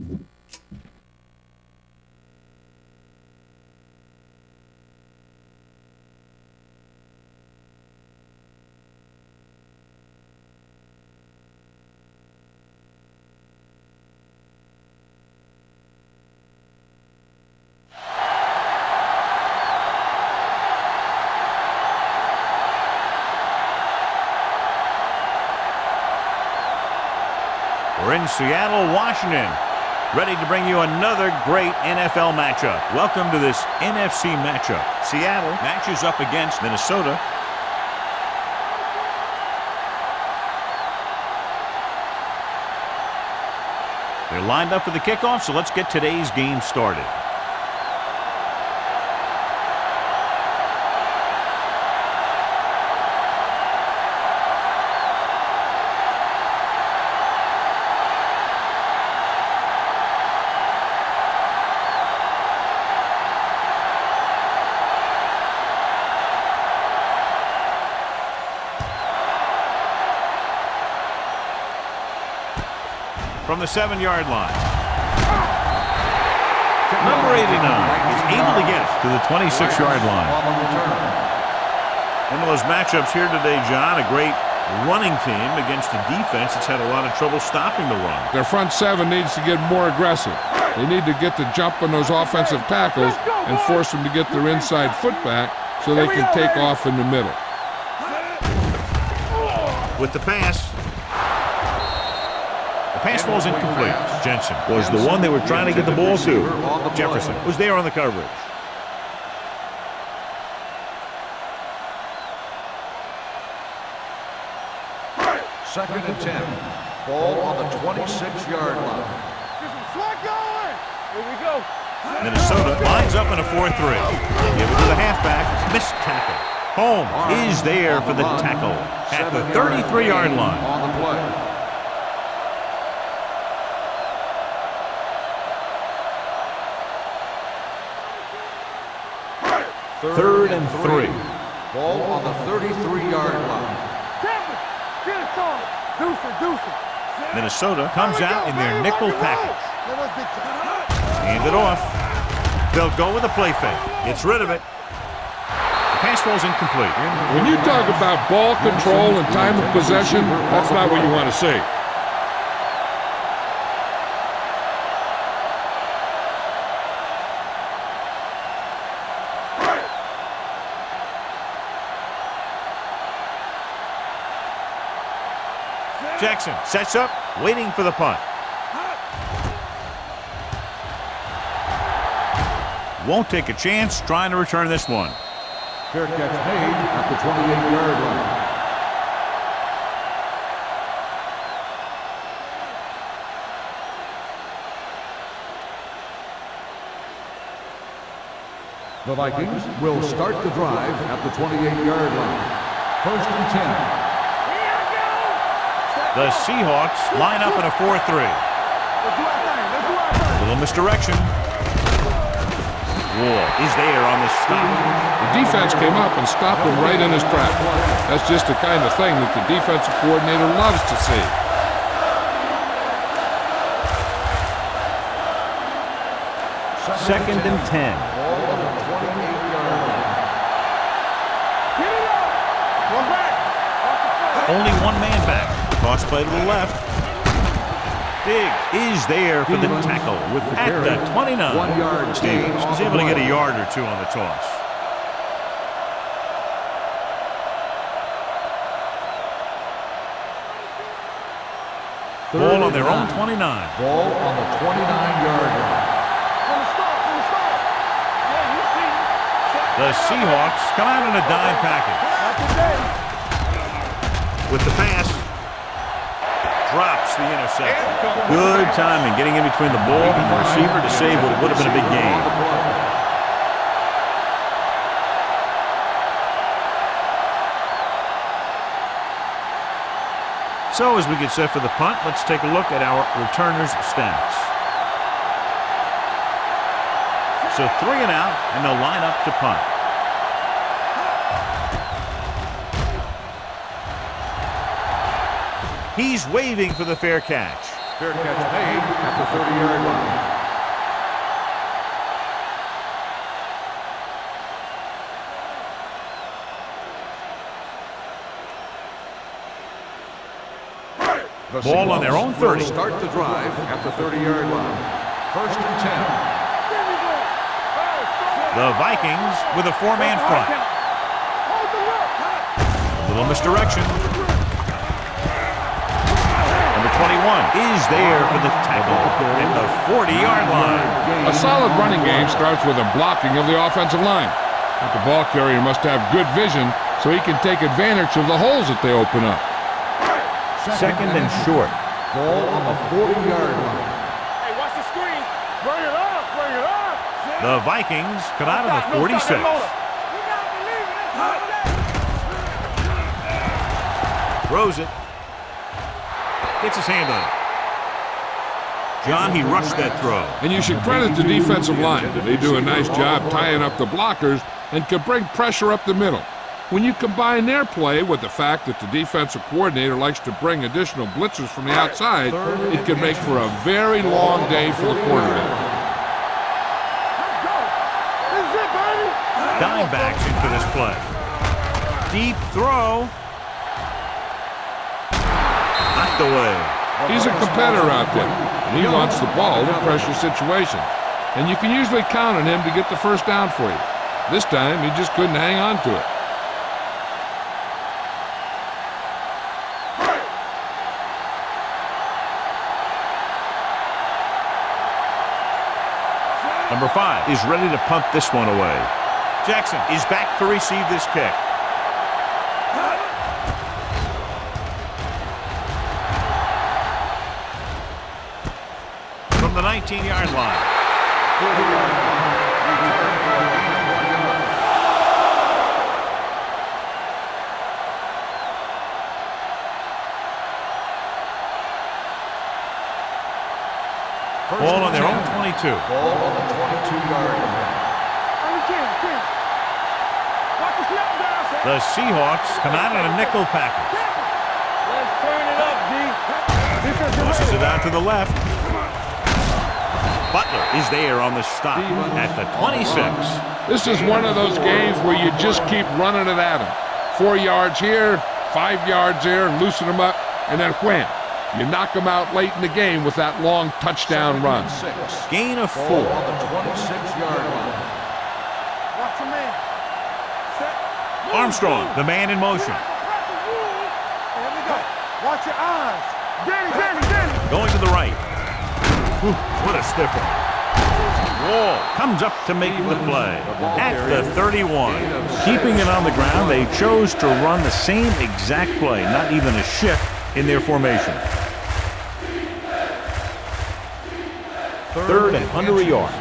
We're in Seattle, Washington, ready to bring you another great NFL matchup. Welcome to this NFC matchup. Seattle matches up against Minnesota. They're lined up for the kickoff, so let's get today's game started. From the 7-yard line. Number 89 is able to get it to the 26-yard line. One of those matchups here today, John, a great running team against a defense that's had a lot of trouble stopping the run. Their front seven needs to get more aggressive. They need to get the jump on those offensive tackles and force them to get their inside foot back so they can take off in the middle. With the pass. Pass ball's incomplete. Jensen was the one they were trying to get the ball to. Jefferson was there on the coverage. Second and 10. Ball on the 26-yard line. Here we go. Minnesota lines up in a 4-3. Give it to the halfback. Missed tackle. Home is there for the tackle at the 33-yard line. On the play. Third and 3. Ball on the 33-yard line. Minnesota comes out in their nickel package. Hand it off. They'll go with a play fake. Gets rid of it. The pass ball's incomplete. When you talk about ball control and time of possession, that's not what you want to see. Jackson sets up, waiting for the punt. Won't take a chance, trying to return this one. Fair catch made at the 28-yard line. The Vikings will start the drive at the 28-yard line. First and 10. The Seahawks line up in a 4-3. Little misdirection. Ward is there on the stop. The defense came up and stopped him right in his track. That's just the kind of thing that the defensive coordinator loves to see. Second and 10. Only one man back. Cross play to the left. Diggs is there for the tackle at the 29. 1 yard. Stevens is able to get a yard or two on the toss. Ball on their own 29. Ball on the 29-yard line. The Seahawks come out in a dime package. With the pass. Drops the interception. Good timing, getting in between the ball and the receiver to save what would have been a big gain. So as we get set for the punt, let's take a look at our returners' stats. So 3 and out, and they'll line up to punt. He's waving for the fair catch. Fair catch made at the 30-yard line. Ball on their own 30. Start the drive at the 30-yard line. First and 10. The Vikings with a four-man front. A little misdirection. Number 21 is there for the tackle at the 40-yard line. A solid running game starts with a blocking of the offensive line. But the ball carrier must have good vision so he can take advantage of the holes that they open up. Second and short. Ball on the 40-yard line. Hey, watch the screen. Bring it up, bring it up. The Vikings come out of the 46. Throws it. Gets his hand on it. John, he rushed that throw. And you should credit the defensive line. They do a nice job tying up the blockers and can bring pressure up the middle. When you combine their play with the fact that the defensive coordinator likes to bring additional blitzers from the outside, it can make for a very long day for the quarterback. Dime backs into this play. Deep throw. Knocked away. He's a competitor out there, and he wants the ball in pressure situations. And you can usually count on him to get the first down for you. This time, he just couldn't hang on to it. Number 5 is ready to punt this one away. Jackson is back to receive this kick. From the 19-yard line. Ball on their own 22. Ball on the 22-yard line. The Seahawks come out in a nickel package. Let's turn it up, D. Tosses it out to the left. Butler is there on the stop at the 26. This is one of those games where you just keep running it at them. 4 yards here, 5 yards there, loosen them up, and then wham. You knock them out late in the game with that long touchdown run. Gain of 4. Ball on the 26-yard line. Watch your man. Armstrong, the man in motion. There we go. Watch your eyes. Danny. Going to the right. Whew, what a stiff one. Wall comes up to make the play at the 31. Keeping it on the ground, they chose to run the same exact play, not even a shift in their formation. Third and under a yard.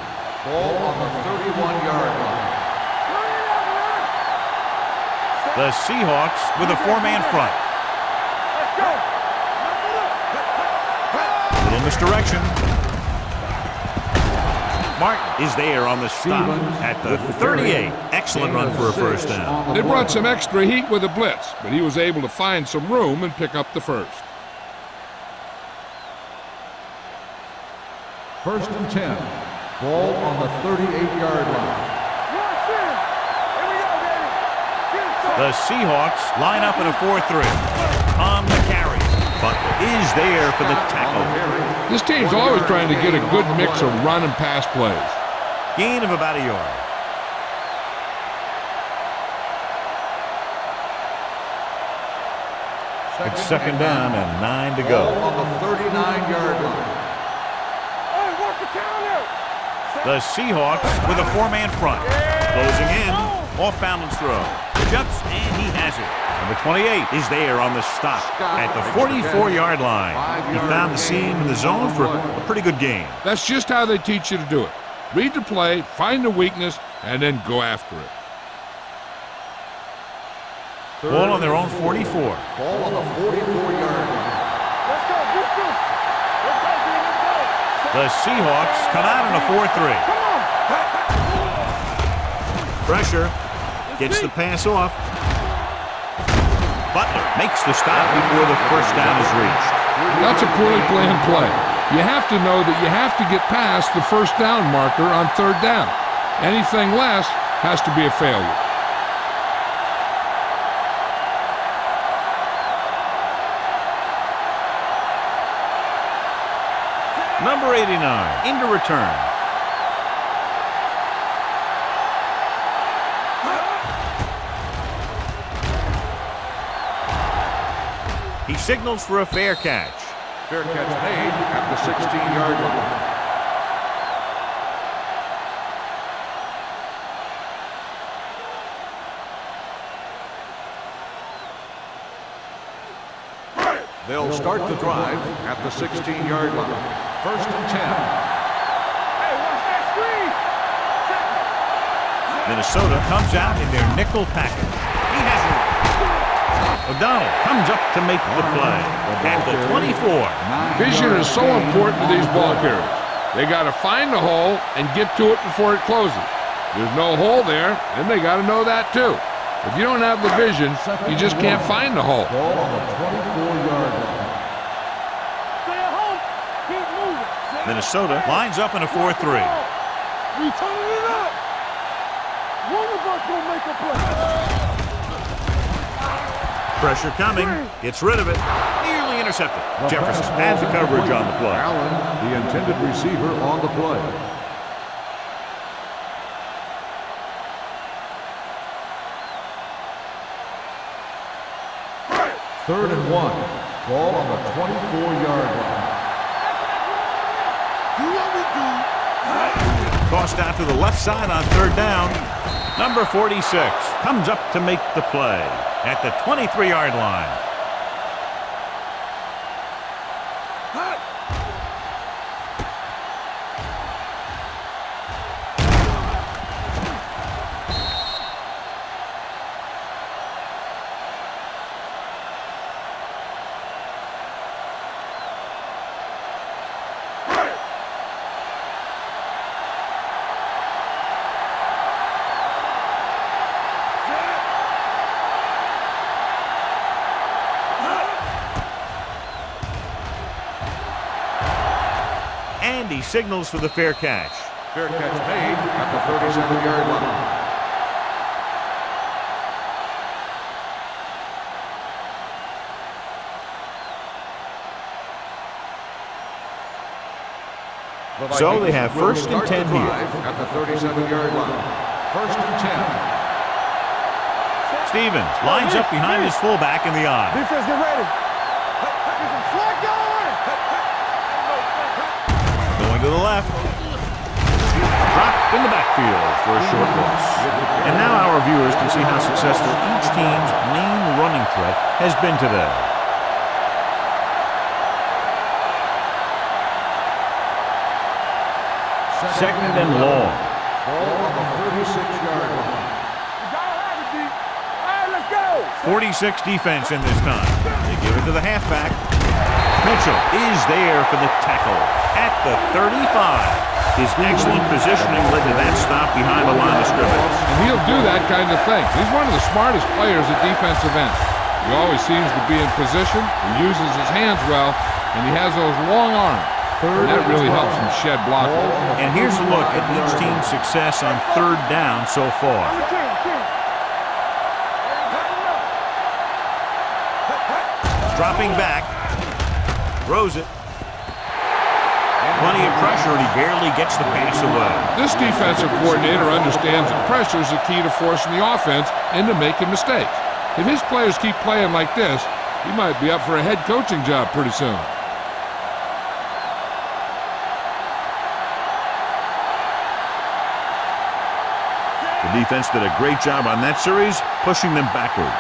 Ball on the 31-yard line. The Seahawks with a four-man front. Little misdirection. Martin is there on the stop at the 38. Excellent run for a first down. They brought some extra heat with a blitz, but he was able to find some room and pick up the first. First and 10. Ball on the 38-yard line. The Seahawks line up in a 4-3. On the carry. Butler is there for the tackle. This team's always trying to get a good mix of run and pass plays. Gain of about a yard. It's second down and 9 to go. Ball on the 39-yard line. The Seahawks with a four-man front. Closing in. Off-balance throw. Jumps, and he has it. Number 28 is there on the stop at the 44-yard line. He found the seam in the zone for a pretty good game. That's just how they teach you to do it. Read the play, find the weakness, and then go after it. Ball on their own 44. Ball on the 44-yard line. The Seahawks come out in a 4-3. Pressure. Gets the pass off. Butler makes the stop before the first down is reached. That's a poorly planned play. You have to know that you have to get past the first down marker on third down. Anything less has to be a failure. Number 89, into return. He signals for a fair catch. Fair catch made at the 16-yard line. They'll start the drive at the 16-yard line. First and 10. Hey, watch that screen. Minnesota comes out in their nickel package. He has it. O'Donnell comes up to make the play at the 24. Vision is so important to these ball carriers. They got to find the hole and get to it before it closes. There's no hole there, and they got to know that too. If you don't have the vision, you just can't find the hole. Ball on the 24-yard line. Stay at home. Keep moving. Minnesota lines up in a 4-3. We turning it up. One of us gonna make a play. Pressure coming. Gets rid of it. Nearly intercepted. Jefferson has the coverage on the play. Allen, the intended receiver, on the play. Third and 1. Ball on the 24-yard line. Tossed out to the left side on third down. Number 46 comes up to make the play at the 23-yard line. And he signals for the fair catch. Fair catch made at the 37-yard line. So they have first and 10 here. At the 37-yard line. First and 10. Stevens lines up behind his fullback in the eye. Defense, get ready. Get some slack going. Going to the left. Dropped in the backfield for a short loss. And now our viewers can see how successful each team's main running threat has been today. Second and long. Ball on the 36-yard line. You gotta have it, D. All right, let's go. 46 defense in this time. They give it to the halfback. Mitchell is there for the tackle at the 35. His excellent positioning led to that stop behind the line of scrimmage. And he'll do that kind of thing. He's one of the smartest players at defensive end. He always seems to be in position, he uses his hands well, and he has those long arms. And that really helps him shed blockers. And here's a look at each team's success on third down so far. Dropping back. Throws it. Plenty of pressure, and he barely gets the pass away. This defensive coordinator understands that pressure is the key to forcing the offense into making mistakes. If his players keep playing like this, he might be up for a head coaching job pretty soon. The defense did a great job on that series, pushing them backward.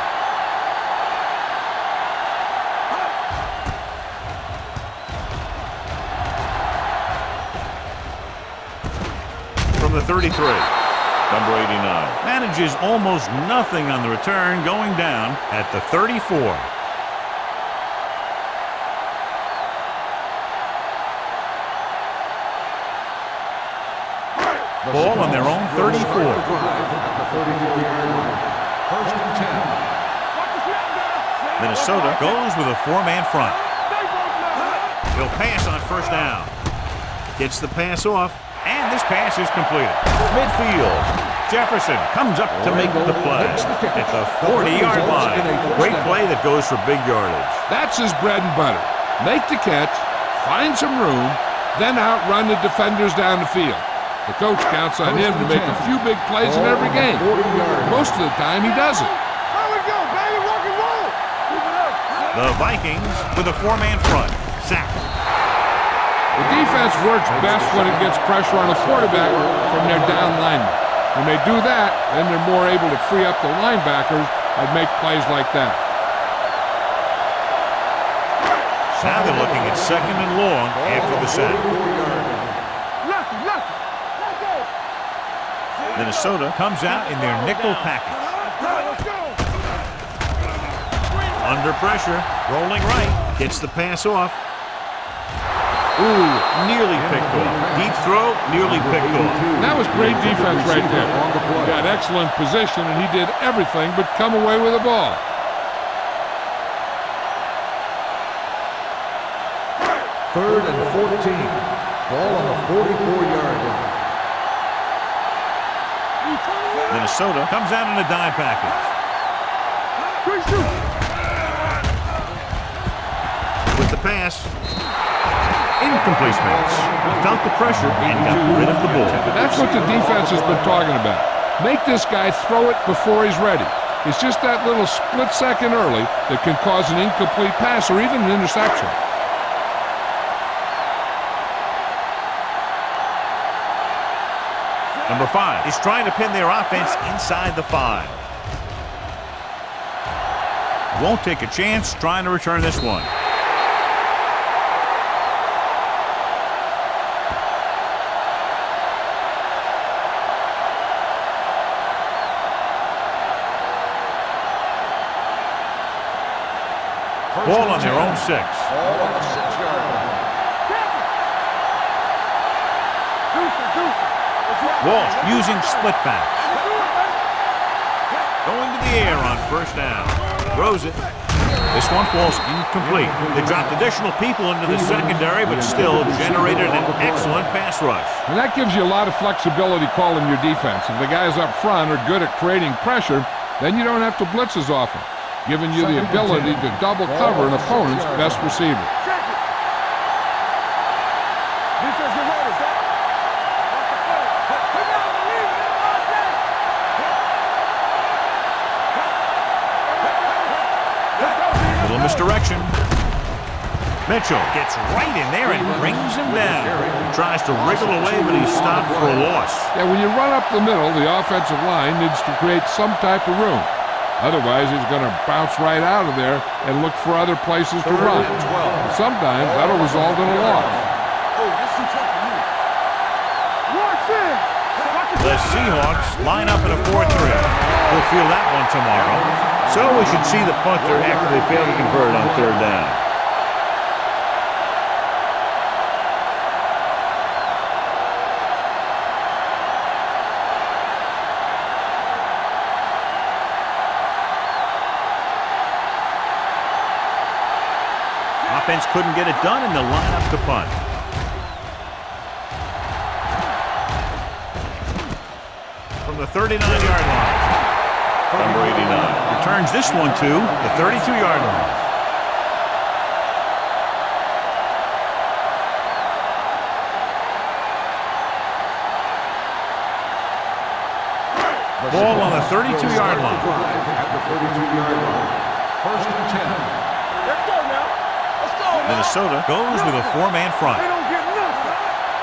From the 33, number 89 manages almost nothing on the return, going down at the 34. Ball on their own 34. At the 34-yard line. First and 10. Minnesota goes with a four-man front. He'll pass on first down. Gets the pass off, and this pass is completed. Midfield. Jefferson comes up to make the play at the 40-yard line. Great play that goes for big yardage. That's his bread and butter. Make the catch, find some room, then outrun the defenders down the field. The coach counts on him to make a few big plays in every game. Most of the time, he doesn't. There we go, baby, rock and roll. Keep it up. The Vikings with a four-man front. Sack. The defense works best when it gets pressure on the quarterback from their down linemen. When they do that, then they're more able to free up the linebackers and make plays like that. Now they're looking at second and long after the sack. Minnesota comes out in their nickel package. Under pressure, rolling right, gets the pass off. Ooh, nearly picked off. Deep throw, nearly picked off. That was great defense right there. He got excellent position, and he did everything but come away with the ball. Third and 14. Ball on the 44-yard line. Minnesota comes out in a dime package. With the pass. Incomplete pass. Felt the pressure and got rid of the ball. That's what the defense has been talking about. Make this guy throw it before he's ready. It's just that little split second early that can cause an incomplete pass or even an interception. Number 5 is trying to pin their offense inside the 5. Won't take a chance trying to return this one. Ball on their own 6. Ball on the 6-yard line. Walsh using split backs. Going to the air on first down. Throws it. This one falls incomplete. They dropped additional people into the secondary, but still generated an excellent pass rush. And that gives you a lot of flexibility calling your defense. If the guys up front are good at creating pressure, then you don't have to blitz as often, giving you the ability to double cover an opponent's best receiver. Little misdirection. Mitchell gets right in there and brings him down. Tries to wriggle away, but he's stopped for a loss. Yeah, when you run up the middle, the offensive line needs to create some type of room. Otherwise, he's going to bounce right out of there and look for other places to run. Sometimes that'll result in a loss. The Seahawks line up in a 4-3. We'll feel that one tomorrow. So we should see the punter after they fail to convert on third down. Offense couldn't get it done, and they'll line up to punt. From the 39-yard line, number 89 returns this one to the 32-yard line. Ball on the 32-yard line. At the 32-yard line. First and 10. Let's go now. Let's go now. Minnesota goes with a four-man front. They don't get nothing.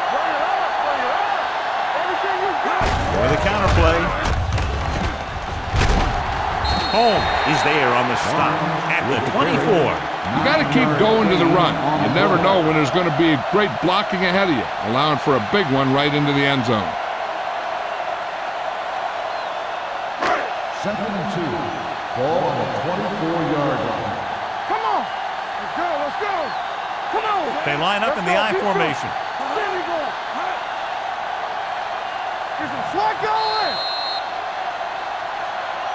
Bring it up, bring it up. Everything you got. For the counterplay. Holmes is there on the stop at the 24. You got to keep going to the run. You never know when there's going to be great blocking ahead of you, allowing for a big one right into the end zone. Second and 2. Ball on the 24-yard line. Come on. Let's go, let's go. Come on. They line up in the I formation. There we go. Get some slack going.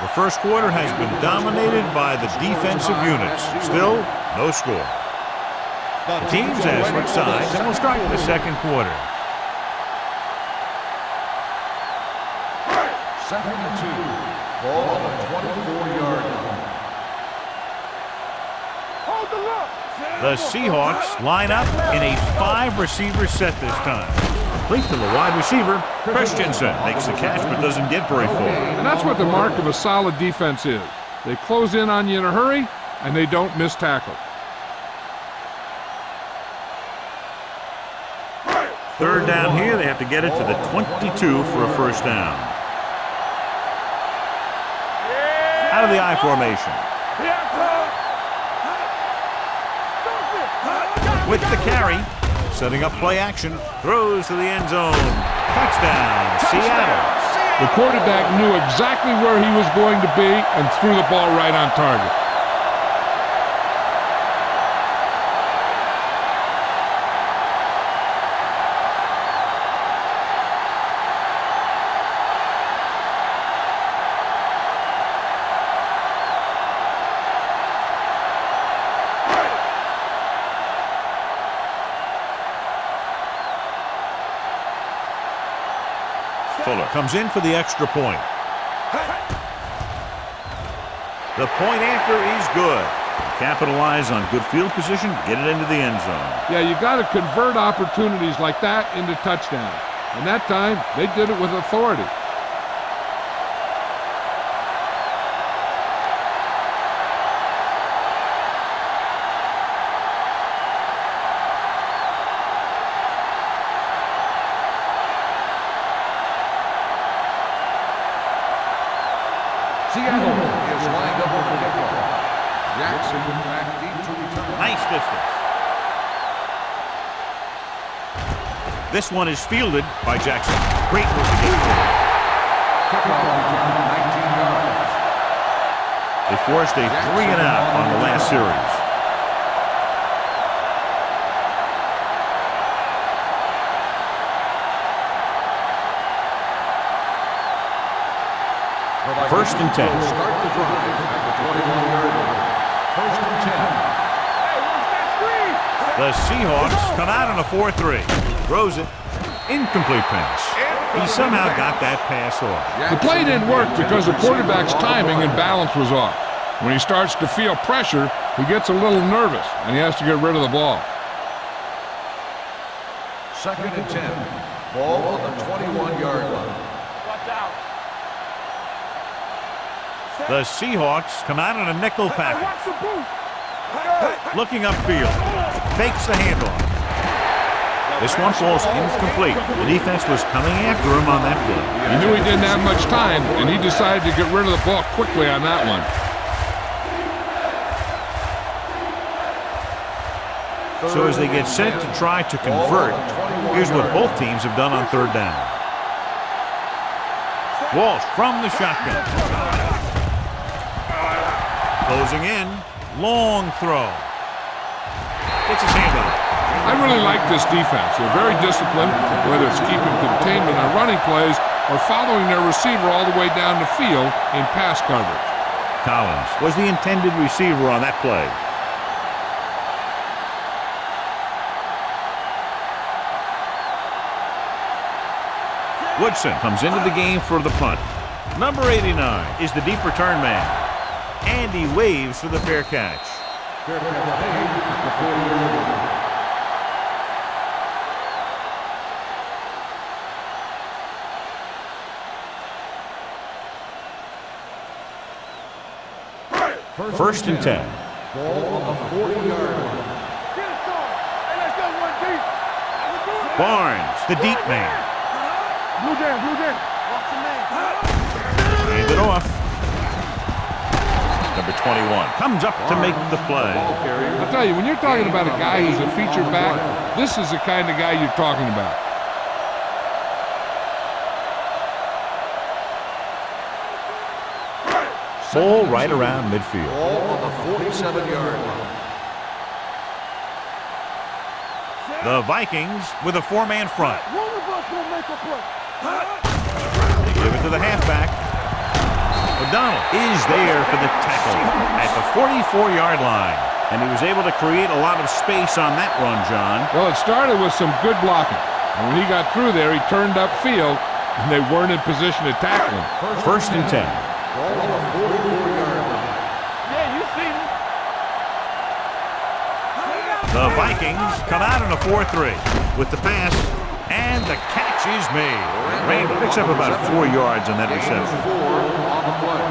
The first quarter has been dominated by the defensive units. Still, no score. The teams have switched sides, and we'll start the second quarter. 2nd and 2. Ball on the 24-yard line. Hold the look. The Seahawks line up in a 5-receiver set this time. Complete to the wide receiver. Christensen makes the catch but doesn't get very far. And that's what the mark of a solid defense is. They close in on you in a hurry, and they don't miss tackle. Third down here, they have to get it to the 22 for a first down. Out of the I formation. With the carry, setting up play action, throws to the end zone. Touchdown, Seattle. The quarterback knew exactly where he was going to be and threw the ball right on target. Fuller comes in for the extra point. The point after is good. Capitalize on good field position, get it into the end zone. Yeah, you got to convert opportunities like that into touchdowns. And that time, they did it with authority. Seattle is lined up for the kickoff. Jackson back deep to return. Nice distance. This one is fielded by Jackson. Great move to get through. Kickoff return 19 yards. They forced a 3-and-out on the last series. First and 10. Start the drive at the 21-yard line. First and 10. The Seahawks come out on a 4-3. Throws it. Incomplete pass. He somehow got that pass off. The play didn't work because the quarterback's timing and balance was off. When he starts to feel pressure, he gets a little nervous, and he has to get rid of the ball. 2nd and 10. Ball on the 21-yard line. Watch out. The Seahawks come out on a nickel package. Watch the boot. Looking upfield. Fakes the handoff. This one falls incomplete. The defense was coming after him on that play. He knew he didn't have much time, and he decided to get rid of the ball quickly on that one. So as they get set to try to convert, here's what both teams have done on third down. Walsh from the shotgun. Closing in. Long throw. Gets his hand on it. I really like this defense. They're very disciplined, whether it's keeping containment on running plays or following their receiver all the way down the field in pass coverage. Collins was the intended receiver on that play. Woodson comes into the game for the punt. Number 89 is the deep return man. And he waves for the fair catch. Fair catch made at the 40-yard line. First and 10. Ball on the 40-yard line. Get it started. Hey, let's go one deep. Barnes, the deep man. Blue down, blue down. Watch the man. Hand it off. Number 21 comes up to make the play. I'll tell you, when you're talking about a guy who's a featured back, this is the kind of guy you're talking about. Ball right around midfield. Ball on the 47-yard line. The Vikings with a four-man front. One of us will make a play. They give it to the halfback. O'Donnell is there for the tackle at the 44-yard line. And he was able to create a lot of space on that run, John. Well, it started with some good blocking. And when he got through there, he turned upfield, and they weren't in position to tackle him. First and 10. Ball on the 44-yard line. Yeah, you see me. The Vikings come out in a 4-3 with the pass, and the catch is made. Raymond picks up about 4 yards on that reception. 4 on the play.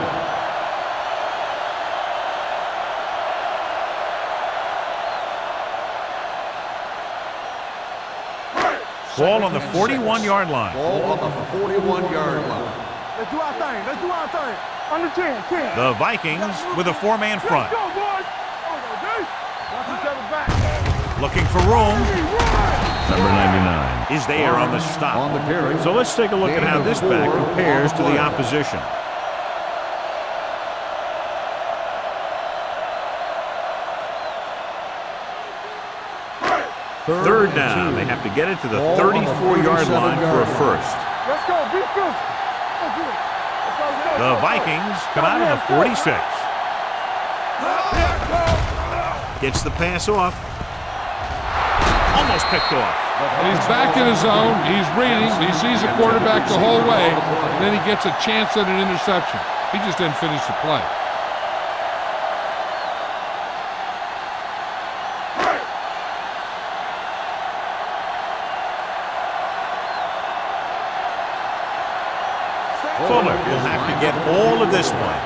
Ball on the 41-yard line. Ball on the 41-yard line. Let's do our thing. Let's do our thing. Under 10. The Vikings with a 4-man front. Let's go, boys. Watch each other back. Looking for room. Number 99 is there on the stop. On the carry. So let's take a look at how this back compares to the opposition. Third down. They have to get it to the 34-yard line for a first. Let's go. Be physical. The Vikings come out on the 46. Gets the pass off. Almost picked off. And he's back in his zone. He's reading. He sees the quarterback the whole way. And then he gets a chance at an interception. He just didn't finish the play. Fuller will have to get all of this one.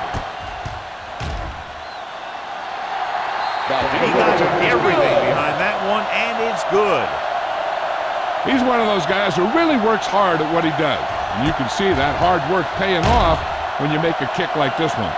He got everything behind that one, and it's good. He's one of those guys who really works hard at what he does. And you can see that hard work paying off when you make a kick like this one.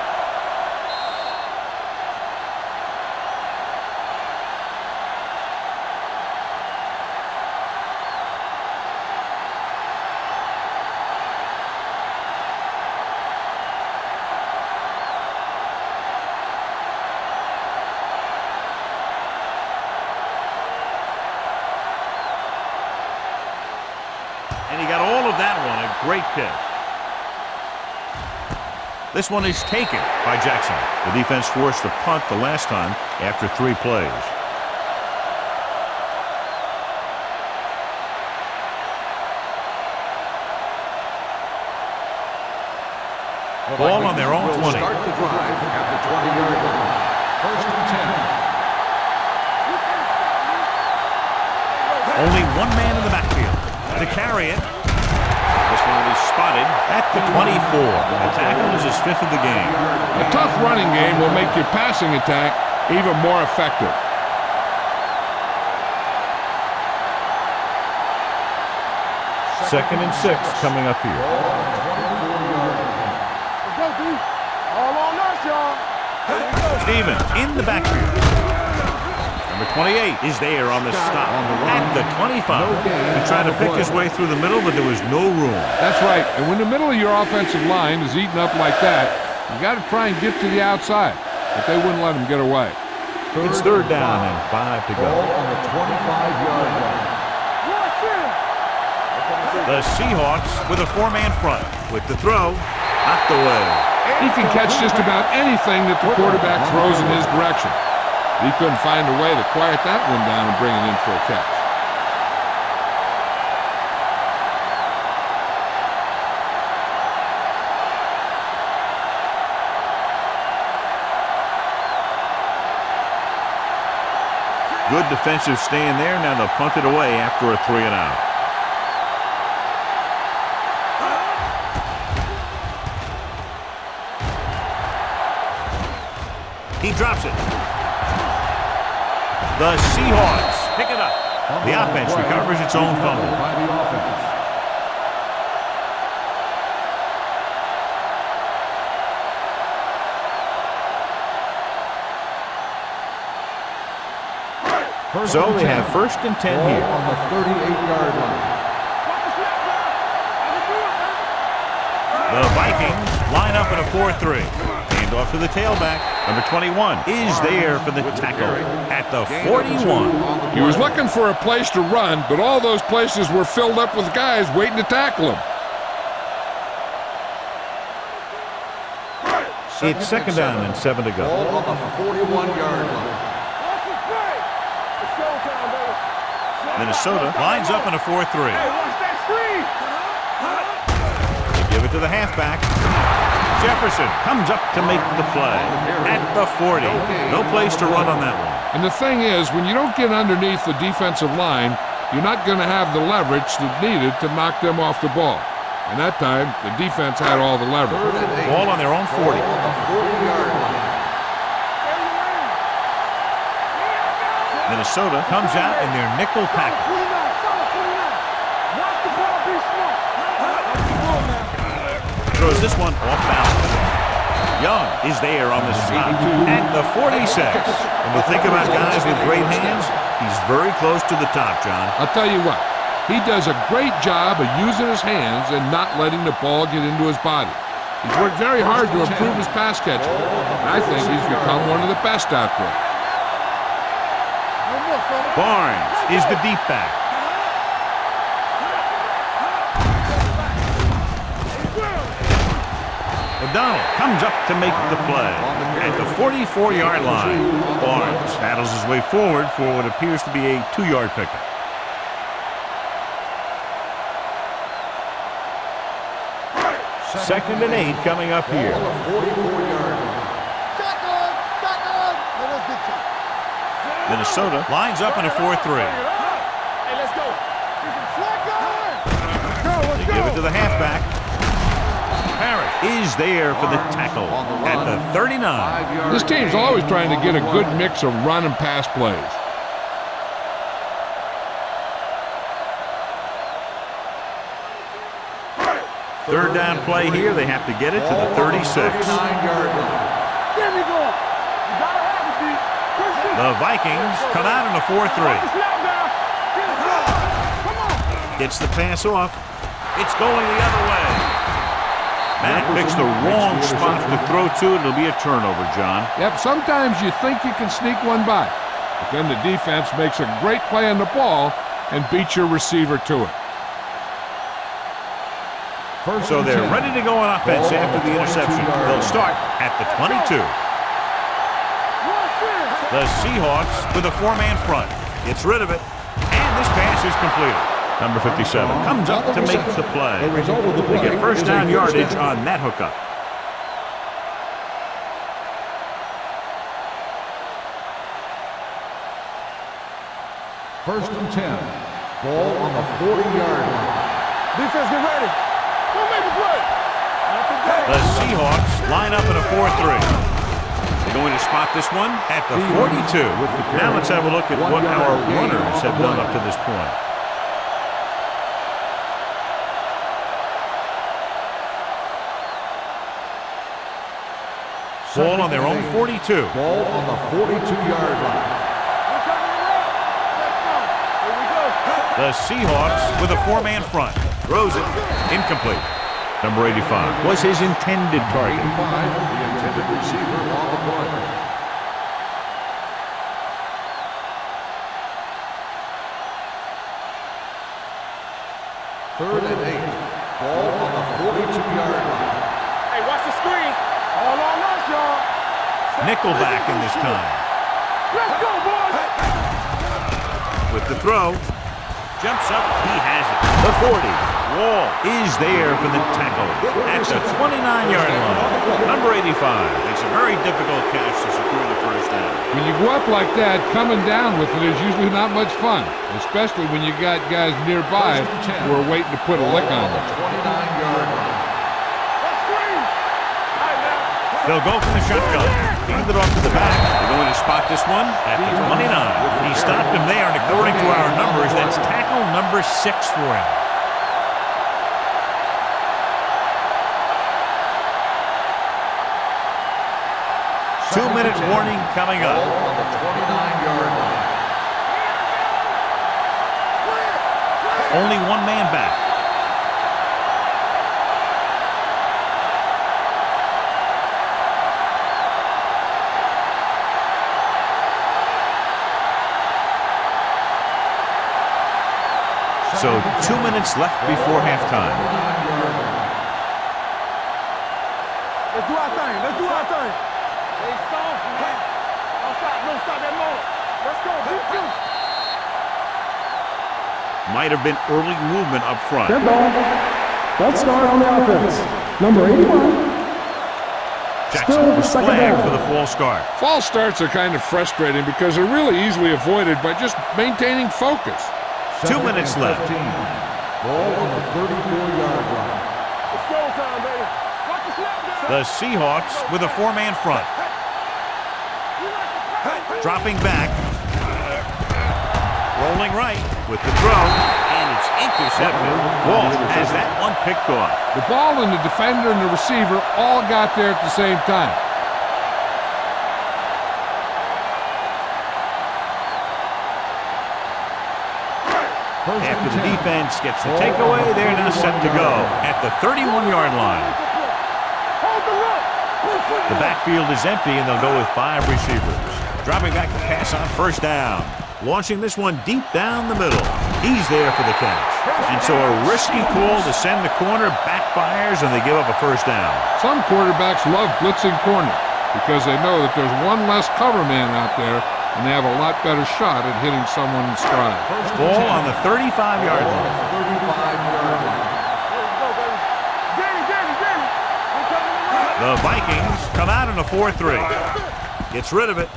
And he got all of that one. A great kick. This one is taken by Jackson. The defense forced a punt the last time after 3 plays. Ball on their own 20. Start the drive at the 20-yard line. First and 10. Only one man in the backfield to carry it. This one will be spotted at the 24. The tackle is his 5th of the game. A tough running game will make your passing attack even more effective. Second and 6 coming up here. Let's go, D. All on us, y'all. Stevens in the backfield. Number 28 is there on the stop at the 25. He tried to pick his way through the middle, but there was no room. That's right. And when the middle of your offensive line is eaten up like that, you got to try and get to the outside. But they wouldn't let him get away. It's third down and 5 to go. Ball on the 25-yard line. The Seahawks with a 4-man front. With the throw, knocked away. He can catch just about anything that the quarterback throws in his direction. He couldn't find a way to quiet that one down and bring it in for a catch. Good defensive stand there. Now they'll punt it away after a 3 and out. He drops it. The Seahawks pick it up. The offense recovers its own fumble. By the offense. So they have first and 10 here. On the 38-yard line. The Vikings line up in a 4-3. Hand off to the tailback. Number 21 is there for the tackle at the 41. He was looking for a place to run, but all those places were filled up with guys waiting to tackle him. It's second down and 7 to go. Ball on the 41-yard line. Minnesota lines up in a 4-3. Hey, watch that screen. They give it to the halfback. Jefferson comes up to make the play at the 40. No place to run on that one. And the thing is, when you don't get underneath the defensive line, you're not going to have the leverage that's needed to knock them off the ball. And that time, the defense had all the leverage. Ball on their own 40. Minnesota comes out in their nickel package. Throws this one off balance. Young is there on the stop at the 46. When we think about guys with great hands, he's very close to the top, John. I'll tell you what, he does a great job of using his hands and not letting the ball get into his body. He's worked very hard to improve his pass catching, and I think he's become one of the best out there. Barnes is the deep back. O'Donnell comes up to make the play at the 44-yard line. Barnes battles his way forward for what appears to be a 2-yard pickup. Second and 8 coming up here. Minnesota lines up in a 4-3. Hey, let's go. They give it to the halfback. Parrott is there for the tackle at the 39. This team's always trying to get a good mix of run and pass plays. Third down play here. They have to get it to the 36. The Vikings come out in a 4-3. Gets the pass off. It's going the other way. Matt picks the wrong spot to throw to. It'll be a turnover, John. Yep, sometimes you think you can sneak one by, but then the defense makes a great play on the ball and beats your receiver to it. So they're ready to go on offense after the interception. They'll start at the 22. The Seahawks with a 4-man front. Gets rid of it, and this pass is completed. Number 57 comes up to make the play. They get first down yardage on that hookup. First and 10. Ball on the 40-yard line. Defense, get ready. Don't make a play. The Seahawks line up in a 4-3. They're going to spot this one at the 42. Now let's have a look at what our runners have done up to this point. Ball on their own 42. Ball on the 42-yard line. The Seahawks with a 4-man front. Throws it. Incomplete. Number 85 was his intended target. 85, the intended receiver on the play. Third and 8. Ball on the 42-yard line. Hey, watch the screen. All on us, y'all. Nickelback in this time. Let's go, boys. With the throw. Jumps up. He has it. The 40. Wall is there for the tackle at the 29-yard line. Number 85. It's a very difficult catch to secure the first down. When you go up like that, coming down with it is usually not much fun, especially when you got guys nearby who are waiting to put a lick on them. 29-yard line. They'll go from the shotgun. Hand it off to the back. They're going to spot this one at the 29. He stopped him there, and according to our numbers, that's tackle number 6 for him. Two-minute warning coming up. Ball on the 29-yard line. Only one man back. So 2 minutes left before halftime. Let's do our thing. Let's do our thing. Hey, soft, man. Don't stop that moment. Let's go. might have been early movement up front. Dead ball. Let's start on the offense. Number 81. Jackson was flagged for the false start. False starts are kind of frustrating because they're really easily avoided by just maintaining focus. 2 minutes left. Ball on the 34-yard line. It's showtime, baby. Watch the snap down. The Seahawks with a 4-man front. Dropping back. Rolling right with the throw. And it's intercepted. Walsh has that one picked off. The ball and the defender and the receiver all got there at the same time. After the defense gets the takeaway, they're now set to go at the 31-yard line. Hold the rope. The backfield is empty, and they'll go with 5 receivers. Dropping back to pass on first down. Launching this one deep down the middle. He's there for the catch. And so a risky call to send the corner backfires, and they give up a first down. Some quarterbacks love blitzing corner because they know that there's one less cover man out there, and they have a lot better shot at hitting someone in stride. Ball on the 35-yard line. 35-yard line. The Vikings come out in a 4-3. Gets rid of it.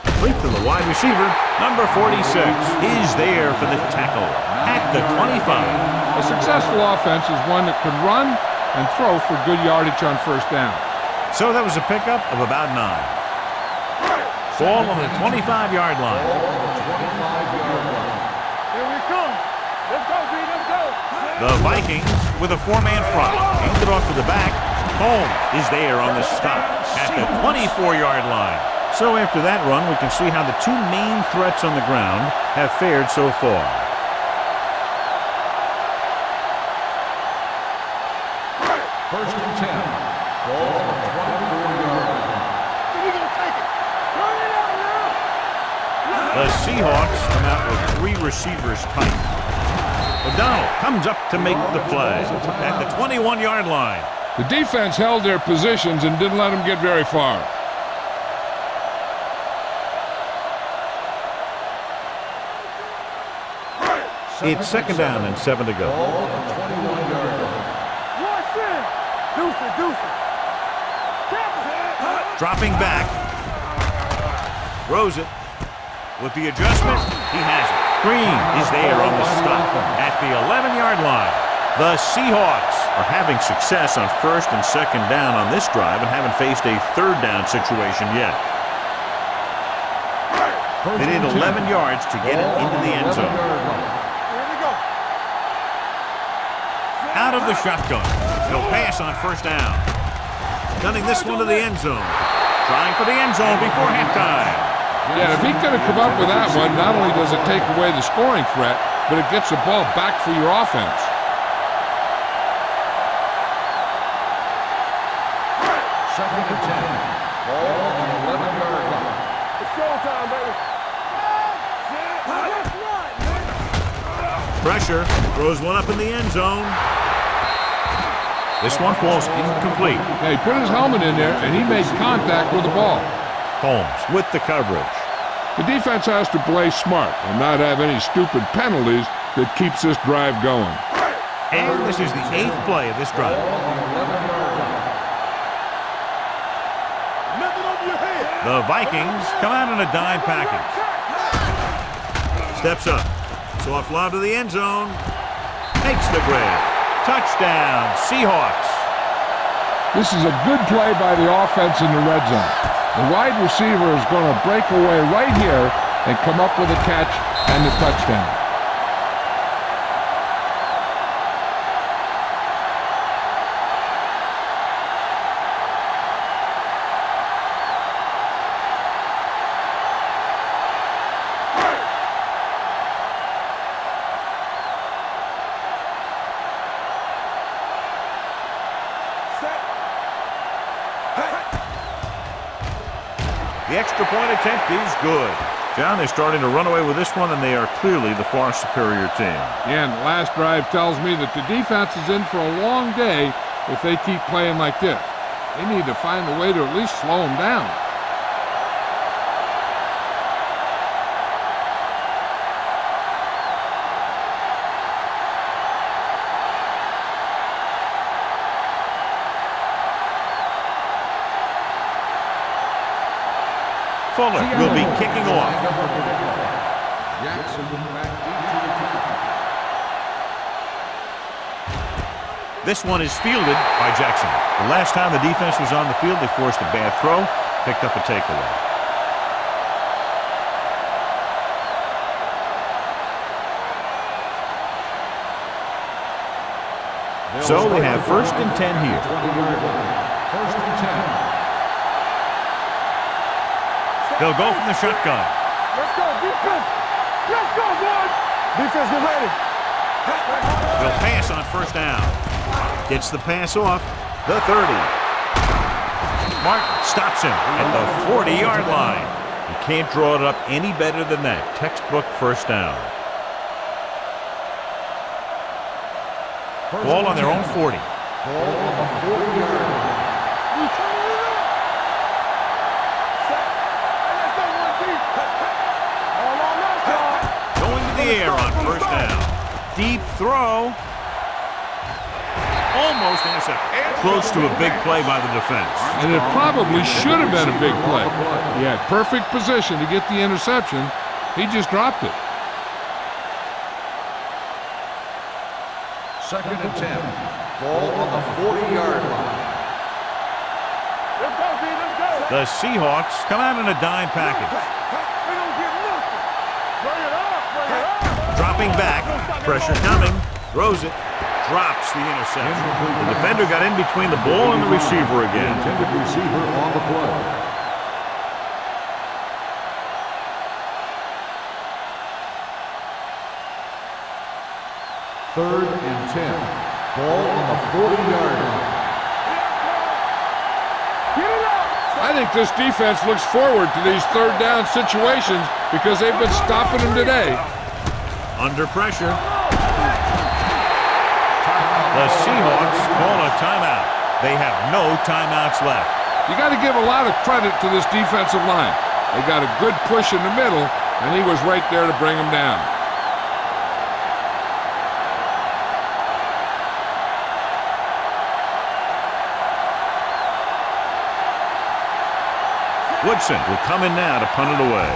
Complete to the wide receiver. Number 46 is there for the tackle at the 25. A successful offense is one that can run and throw for good yardage on first down. So that was a pickup of about 9. Ball on the 25-yard line. Here we come. Let's go, B. Let's go. The Vikings with a 4-man front. Hand it off to the back. Holmes is there on the stop at the 24-yard line. So after that run, we can see how the 2 main threats on the ground have fared so far. First and 10. Ball on the 24-yard line. We're going to take it. Run it out now. The Seahawks come out with 3 receivers tight. O'Donnell comes up to make the play at the 21-yard line. The defense held their positions and didn't let them get very far. It's second down and 7 to go. Ball on the 21-yard line. Watch this. Deuce it. Dropping back. Throws it. With the adjustment, he has it. Green is there on the stop at the 11-yard line. The Seahawks are having success on first and second down on this drive and haven't faced a third down situation yet. They need 11 yards to get it into the end zone. Here we go. Out of the shotgun. He'll pass on first down. Gunning this one to the end zone. Trying for the end zone before halftime. Yeah, if he could have come up with that one, not only does it take away the scoring threat, but it gets the ball back for your offense. Second and 10. Ball on the 11-yard line. It's showtime, baby. That's right, man. Pressure. Throws one up in the end zone. This one falls incomplete. Yeah, he put his helmet in there, and he made contact with the ball. Holmes with the coverage. The defense has to play smart and not have any stupid penalties that keeps this drive going. And this is the 8th play of this drive. Nothing over your head. The Vikings come out in a dime package. Steps up. Soft lob to the end zone. Makes the grab. Touchdown, Seahawks. This is a good play by the offense in the red zone. The wide receiver is going to break away right here and come up with a catch and the touchdown. The extra point attempt is good. John, they're starting to run away with this one, and they are clearly the far superior team. Yeah, and the last drive tells me that the defense is in for a long day if they keep playing like this. They need to find a way to at least slow them down. Fuller will be kicking off. Jackson back into the kick. This one is fielded by Jackson. The last time the defense was on the field, they forced a bad throw, picked up a takeaway. So they have 1st and 10 here. 20-yard line. 1st and 10. They'll go from the shotgun. Let's go, defense. Let's go, boys. Defense, get ready. They'll pass on 1st down. Gets the pass off the 30. Martin stops him at the 40-yard line. You can't draw it up any better than that. Textbook 1st down. Ball on their own 40. Ball on the 40-yard line. We turning it up. Set. Let's go, one deep. All on that side. Going to the air on 1st down. Deep throw. Almost intercepted. Close to a big play by the defense. And it probably should have been a big play. He had perfect position to get the interception. He just dropped it. 2nd and 10. Ball on the 40-yard line. Let's go, D. Let's go. The Seahawks come out in a dime package. We don't get nothing. Bring it up. Bring it up. Dropping back. Pressure coming. Throws it. Drops the interception. The defender got in between the ball and the receiver again. Intended receiver on the play. Third and 10. Ball on the 40-yard line. Get it up. I think this defense looks forward to these 3rd down situations because they've been stopping them today. Under pressure. The Seahawks call a timeout. They have no timeouts left. You got to give a lot of credit to this defensive line. They got a good push in the middle, and he was right there to bring them down. Woodson will come in now to punt it away.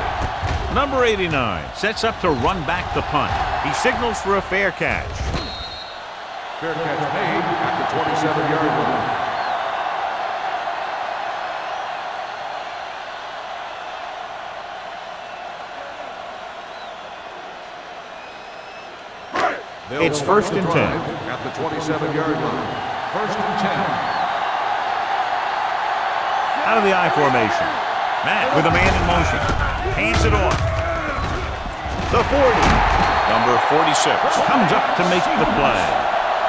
Number 89 sets up to run back the punt. He signals for a fair catch. Fair catch made at the 27-yard line. It's 1st and 10. At the 27-yard line. 1st and 10. Out of the I formation. Matt with a man in motion. Hands it off. The 40. Number 46 comes up to make the play.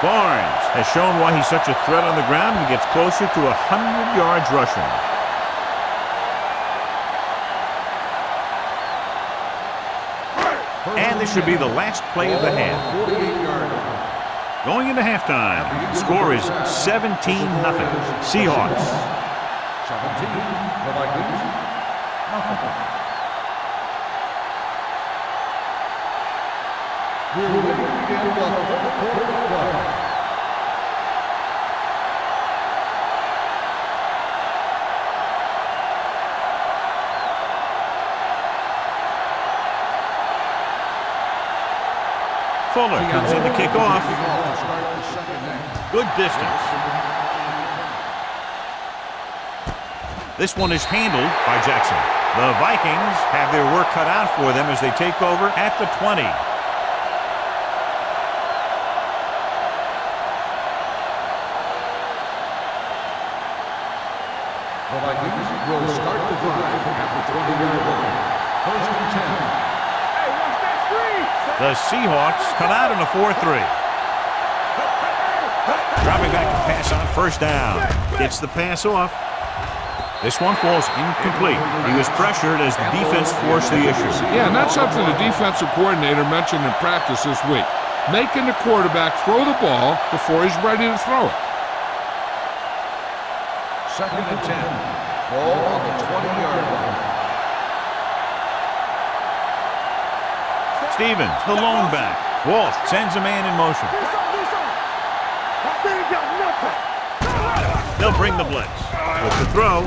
Barnes has shown why he's such a threat on the ground and gets closer to 100 yards rushing. And this should be the last play of the half. 48-yard line. Going into halftime, the score is 17-0. Seahawks. 17. The Vikings. Nothing. We're ready to begin the 4th quarter. Fuller comes in to kick off. Good distance. This one is handled by Jackson. The Vikings have their work cut out for them as they take over at the 20. The Vikings will start the drive at the 20-yard line. 1st and 10. Hey, watch that screen. The Seahawks come out in a 4-3. Dropping back to pass on 1st down. Gets the pass off. This one falls incomplete. He was pressured as the defense forced the issue. Yeah, and that's something the defensive coordinator mentioned in practice this week. Making the quarterback throw the ball before he's ready to throw it. 2nd and 10. Ball on the 20-yard line. Stevens, the lone back. Walt sends a man in motion. Do something. They ain't got nothing. They'll bring the blitz. With the throw,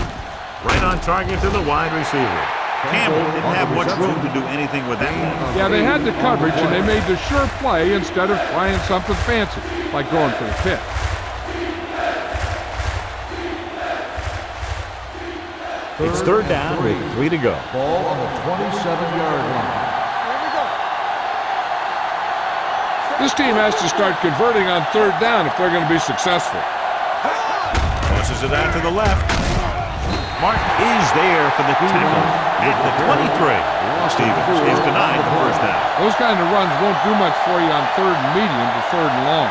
right on target to the wide receiver. Campbell didn't have much room to do anything with that one. Yeah, they had the coverage, and they made the sure play instead of trying something fancy, like going for the pitch. It's third down with 3 to go. Ball on the 27-yard line. This team has to start converting on third down if they're going to be successful. Tosses it out to the left. Martin is there for the tackle at the 23. Stevens is denied the first down. Those kind of runs won't do much for you on third and medium to third and long.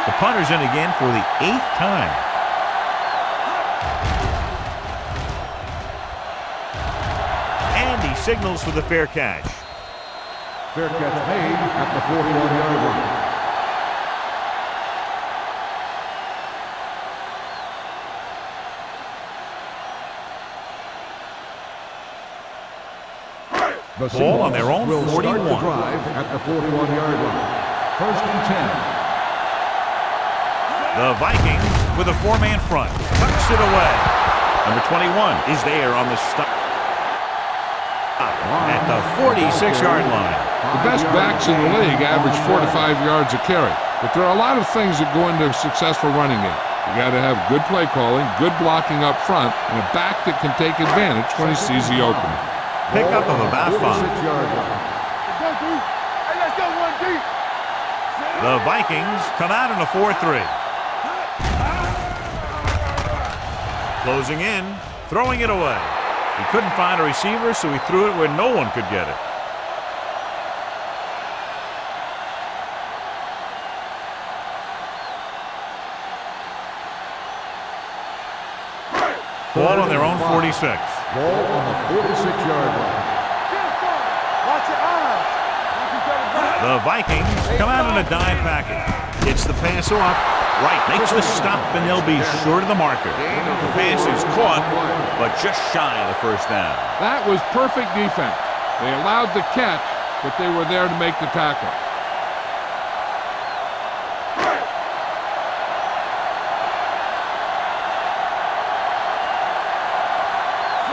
The punter's in again for the 8th time. And he signals for the fair catch. Fair catch made at the 41-yard line. The Ball on their own will 41. Start the drive at the 41-yard line. First and 10. The Vikings with a 4-man front. Tucks it away. Number 21 is there on the stop at the 46-yard line. The best backs in the league average 4 to 5 yards a carry. But there are a lot of things that go into a successful running game. You got to have good play calling, good blocking up front, and a back that can take advantage when he sees the opening. Pickup of about 5. The Vikings come out in a 4-3. Closing in, throwing it away. He couldn't find a receiver, so he threw it where no one could get it. Ball on their own 46. Ball on the 46-yard line. Watch your eyes. The Vikings come out in a dime package. Gets the pass off. Right, makes the stop, and they'll be short of the marker. The pass is caught, but just shy of the first down. That was perfect defense. They allowed the catch, but they were there to make the tackle.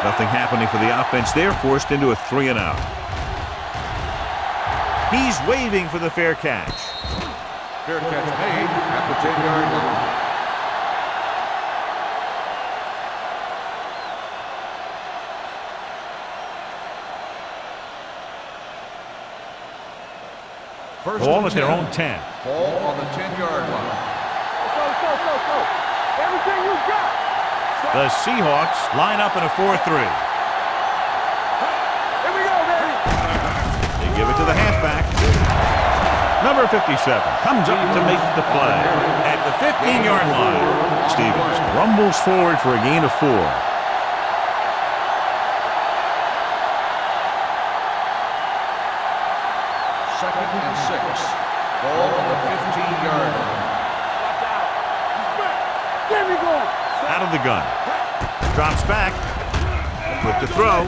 Nothing happening for the offense. They're forced into a 3-and-out. He's waving for the fair catch. Fair catch made at the 10-yard line. First Ball and at their 10. own 10. Ball on the 10-yard line. Go. Everything you got. The Seahawks line up in a 4-3. Here we go, baby. They give it to the halfback. Number 57 comes up to make the play at the 15-yard line. Stevens rumbles forward for a gain of 4. Second and 6. Ball on the 15-yard line. There we go. Out of the gun. Drops back. With the throw.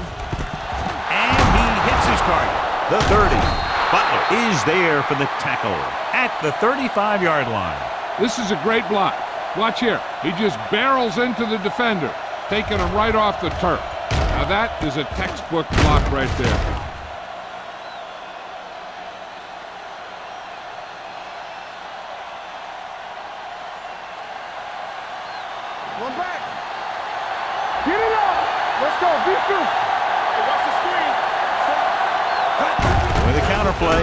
And he hits his target. The 30. Butler is there for the tackle at the 35-yard line. This is a great block. Watch here. He just barrels into the defender, taking him right off the turf. Now that is a textbook block right there. One back. Get it up. Let's go. Be true. Hey, watch the screen. With a counterplay.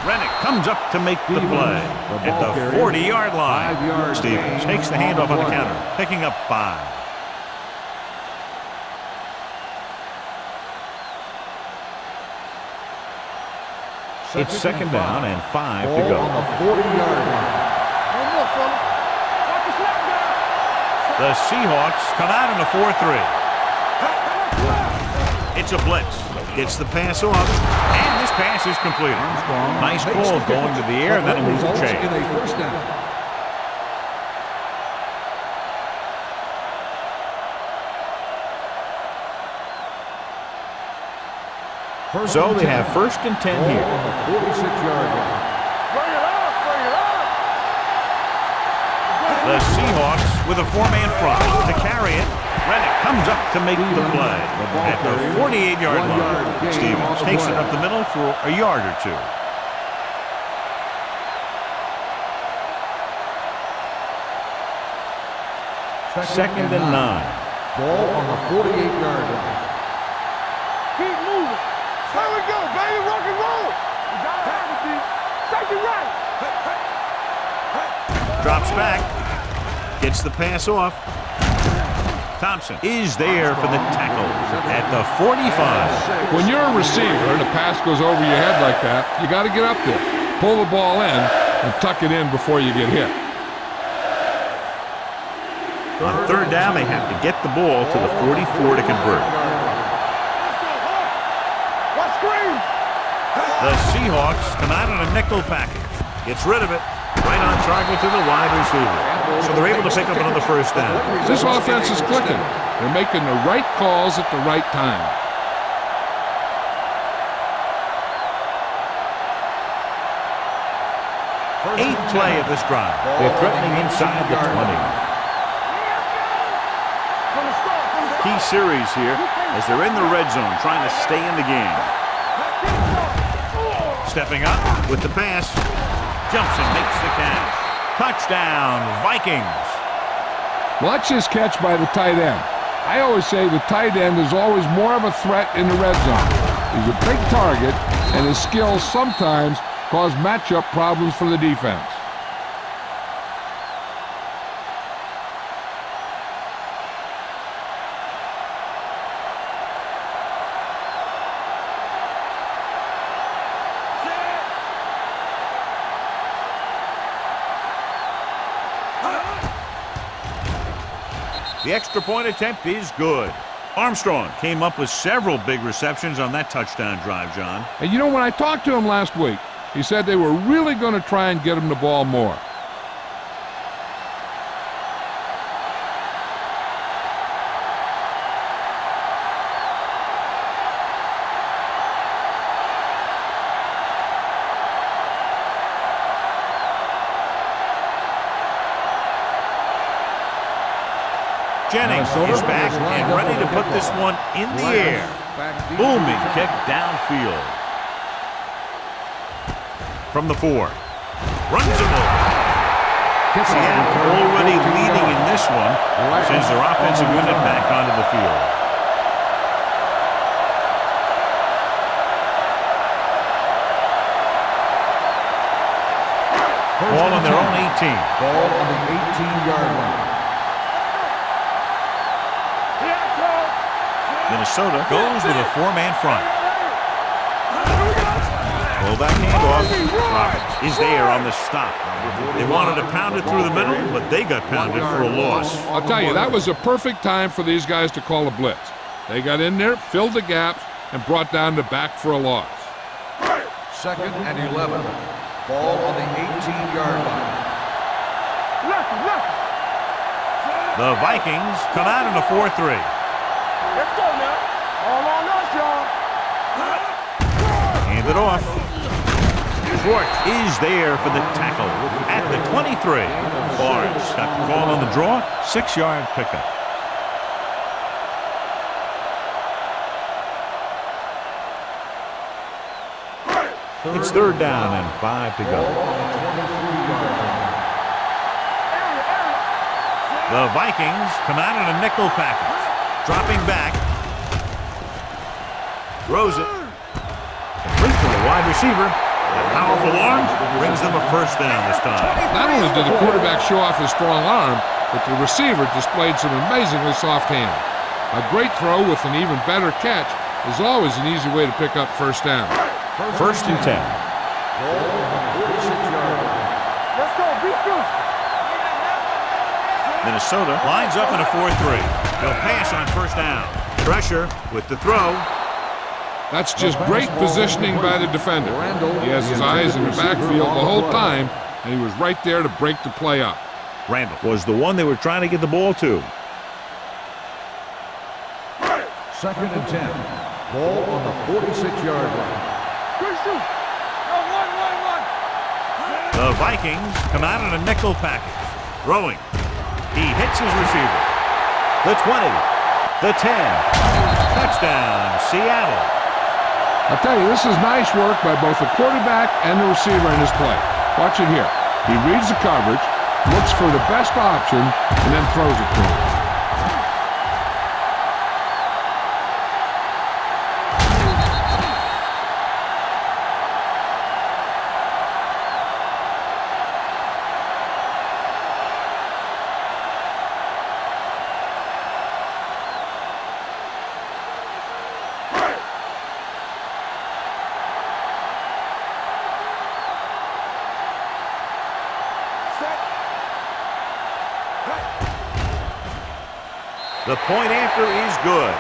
Rennick comes up to make the play at the 40-yard line. Stevens takes the handoff on the counter, picking up 5. It's second down and 5 to go. On the 40-yard line. One more, fella. Watch the slap down. The Seahawks come out in a 4-3. It's a blitz. Gets the pass off, and this pass is completed. Nice call going to the air, and then a move to chase. In a first down. So they have 1st and 10 Ball here. on the 46-yard line. Bring it up, bring it up. The Seahawks with a 4-man front. To carry it, Reddick comes up to make the play. At the 48-yard line, Stevens takes it up the middle for a yard or two. Second and 9. Ball on the 48-yard line. Keep moving. Here we go, baby. Rock and roll. You gotta have it, D. Take it right. Drops back. Gets the pass off. Thompson is there for the tackle at the 45. When you're a receiver and a pass goes over your head like that, you got to get up there, pull the ball in, and tuck it in before you get hit. On 3rd down, they have to get the ball to the 44 to convert. What screen? The Seahawks come out in a nickel package. Gets rid of it. Right on target to the wide receiver. So they're able to pick up another 1st down. This offense is clicking. They're making the right calls at the right time. Eighth play of this drive. They're threatening inside the 20. Key series here as they're in the red zone trying to stay in the game. Stepping up with the pass. Jumps and makes the catch. Touchdown, Vikings. Watch this catch by the tight end. I always say the tight end is always more of a threat in the red zone. He's a big target, and his skills sometimes cause matchup problems for the defense. The extra point attempt is good. Armstrong came up with several big receptions on that touchdown drive, John. And you know, when I talked to him last week, he said they were really going to try and get him the ball more. Jennings is back and ready to put this one in the air. Booming kick downfield. From the 4. Runs him over. Seattle already leading in this one. Sends their offensive unit back onto the field. Ball on their own 18. Ball on the 18-yard line. Minnesota goes with a 4-man front. Pull that handoff. Roberts is there on the stop. They wanted to pound it through the middle, but they got pounded for a loss. I'll tell you, that was a perfect time for these guys to call a blitz. They got in there, filled the gaps, and brought down the back for a loss. 2nd and 11. Ball on the 18-yard line. The Vikings come out in a 4-3. Let's go now. All on us, y'all. Hand it off. Schwartz is there for the tackle at the 23. Barnes got the call on the draw. 6-yard pickup. It's 3rd down and 5 to go. The Vikings come out in a nickel package. Dropping back. Throws it. Complete to the wide receiver. A powerful arm brings them a 1st down this time. Not only did the quarterback show off his strong arm, but the receiver displayed some amazingly soft hands. A great throw with an even better catch is always an easy way to pick up 1st down. 1st and 10. Let's go, beat this. Minnesota lines up in a 4-3. They'll pass on 1st down. Pressure with the throw. That's just great positioning by the defender. He has his eyes in the backfield the whole time, and he was right there to break the play up. Randall was the one they were trying to get the ball to. 2nd and 10. Ball on the 46-yard line. Good shoot. One. The Vikings come out in a nickel package. Throwing. He hits his receiver. The 20. The 10. Touchdown, Seattle. I'll tell you, this is nice work by both the quarterback and the receiver in this play. Watch it here. He reads the coverage, looks for the best option, and then throws it to him. The point after is good.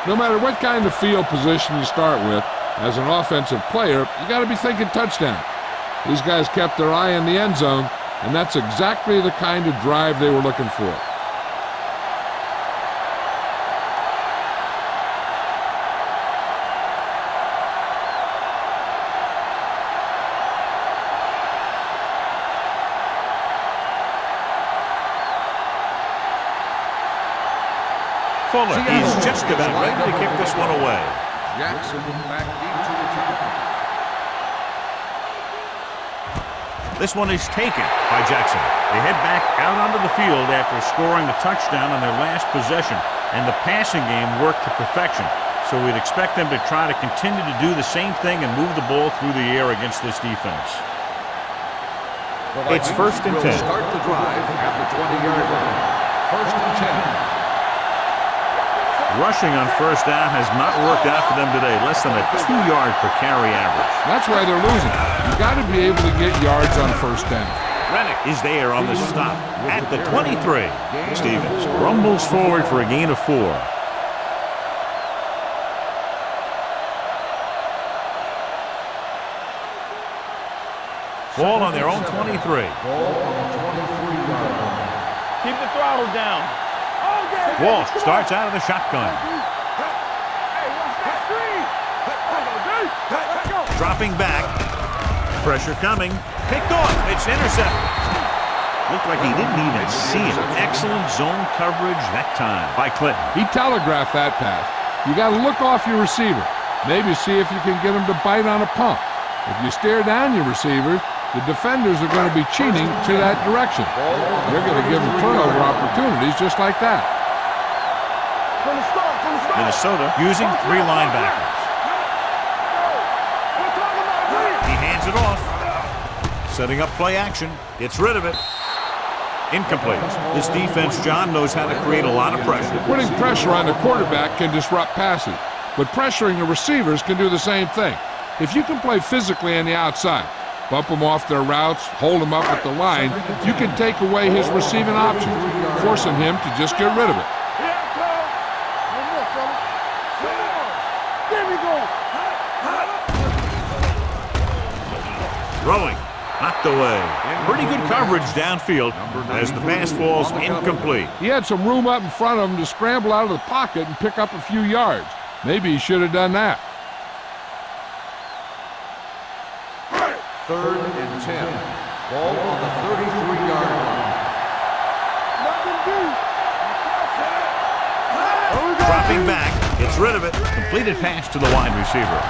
No matter what kind of field position you start with, as an offensive player, you got to be thinking touchdown. These guys kept their eye on the end zone, and that's exactly the kind of drive they were looking for. Fuller is just about ready to kick this one away. Jackson back deep to return. This one is taken by Jackson. They head back out onto the field after scoring a touchdown on their last possession, and the passing game worked to perfection. So we'd expect them to try to continue to do the same thing and move the ball through the air against this defense. It's 1st and 10. Start the drive at the 20-yard line. 1st and 10. Rushing on first down has not worked out for them today. Less than a 2-yard per carry average. That's why they're losing. You got to be able to get yards on first down. Rennick is there on the stop at the 23. Stevens rumbles forward for a gain of 4. Ball on their own 23. Ball on the 23-yard line. Keep the throttle down. Walsh starts out of the shotgun. Dropping back. Pressure coming. Picked off. It's intercepted. Looked like he didn't even see it. Excellent zone coverage that time by Clinton. He telegraphed that pass. You got to look off your receiver. Maybe see if you can get him to bite on a pump. If you stare down your receivers, the defenders are going to be cheating to that direction. They're going to give them turnover opportunities just like that. Minnesota using 3 linebackers. He hands it off. Setting up play action. Gets rid of it. Incomplete. This defense, John, knows how to create a lot of pressure. Putting pressure on the quarterback can disrupt passing, but pressuring the receivers can do the same thing. If you can play physically on the outside, bump them off their routes, hold them up at the line, you can take away his receiving options, forcing him to just get rid of it. Throwing. Knocked away. Pretty good coverage downfield as the pass falls incomplete. He had some room up in front of him to scramble out of the pocket and pick up a few yards. Maybe he should have done that. 3rd and 10. Ball on the 33-yard line. Dropping back, gets rid of it. Completed pass to the wide receiver.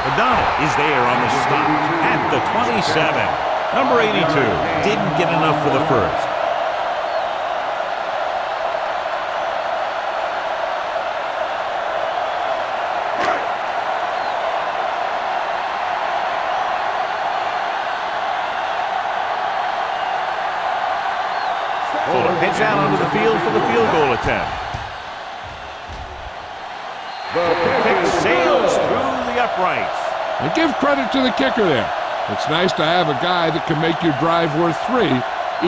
O'Donnell is there on the stop at the 27. Number 82 didn't get enough for the first. Fuller heads out onto the field for the field goal attempt. The kick sails through the uprights. And give credit to the kicker there. It's nice to have a guy that can make your drive worth 3,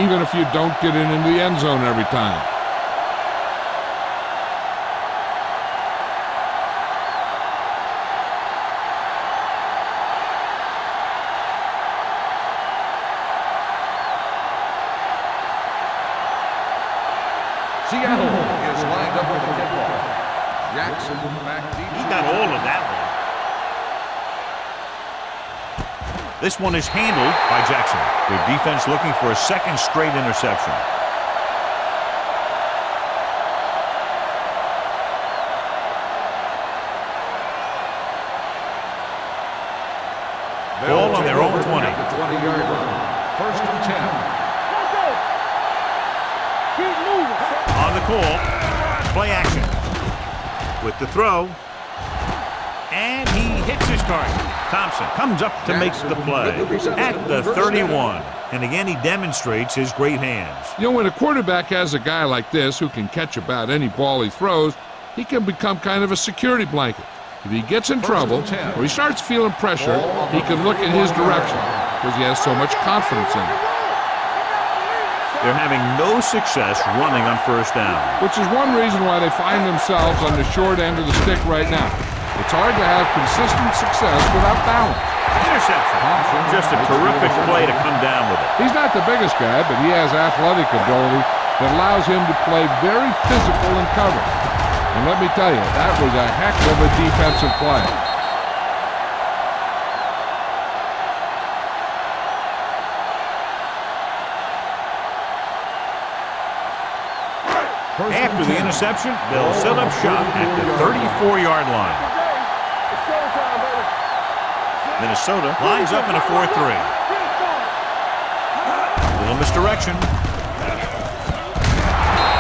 even if you don't get it into the end zone every time. Seattle is lined up for the kickoff. Jackson back deep. He got all of that one. This one is handled by Jackson. Their defense looking for a second straight interception. Ball on their own 20. At the 20-yard line. First and 10. Keep moving. On the call, play action. With the throw, and he hits his target. Thompson comes up to make the play at the 31. And again, he demonstrates his great hands. You know, when a quarterback has a guy like this who can catch about any ball he throws, he can become kind of a security blanket. If he gets in trouble or he starts feeling pressure, he can look in his direction because he has so much confidence in it. They're having no success running on first down. Which is one reason why they find themselves on the short end of the stick right now. It's hard to have consistent success without balance. Interception. Just a terrific play to come down with it. He's not the biggest guy, but he has athletic ability that allows him to play very physical in cover. And let me tell you, that was a heck of a defensive play. After the interception, they'll set up shop at the 34-yard line. It's showtime, baby. Minnesota lines up in a 4-3. Little misdirection.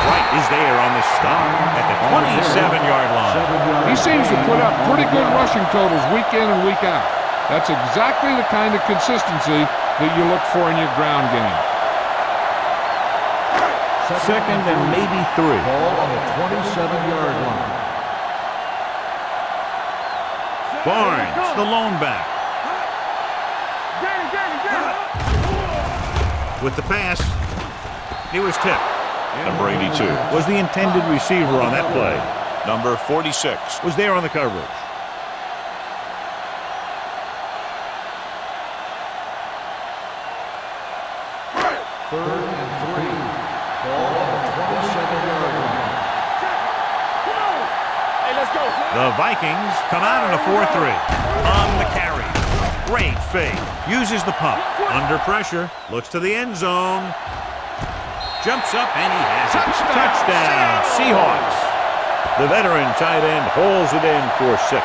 White is there on the stop at the 27-yard line. He seems to put up pretty good rushing totals week in and week out. That's exactly the kind of consistency that you look for in your ground game. Second and maybe 3. Ball on the 27-yard line. Barnes, the lone back. With the pass, he was tipped. Number 82 was the intended receiver on that play. Number 46 was there on the coverage. Third and 3. Ball on the 27-yard line. Hey, let's go. The Vikings come out in a 4-3. On the carry. Great fake. Uses the pump. Under pressure. Looks to the end zone. Jumps up and he has it. Touchdown. Seahawks. The veteran tight end hauls it in for 6.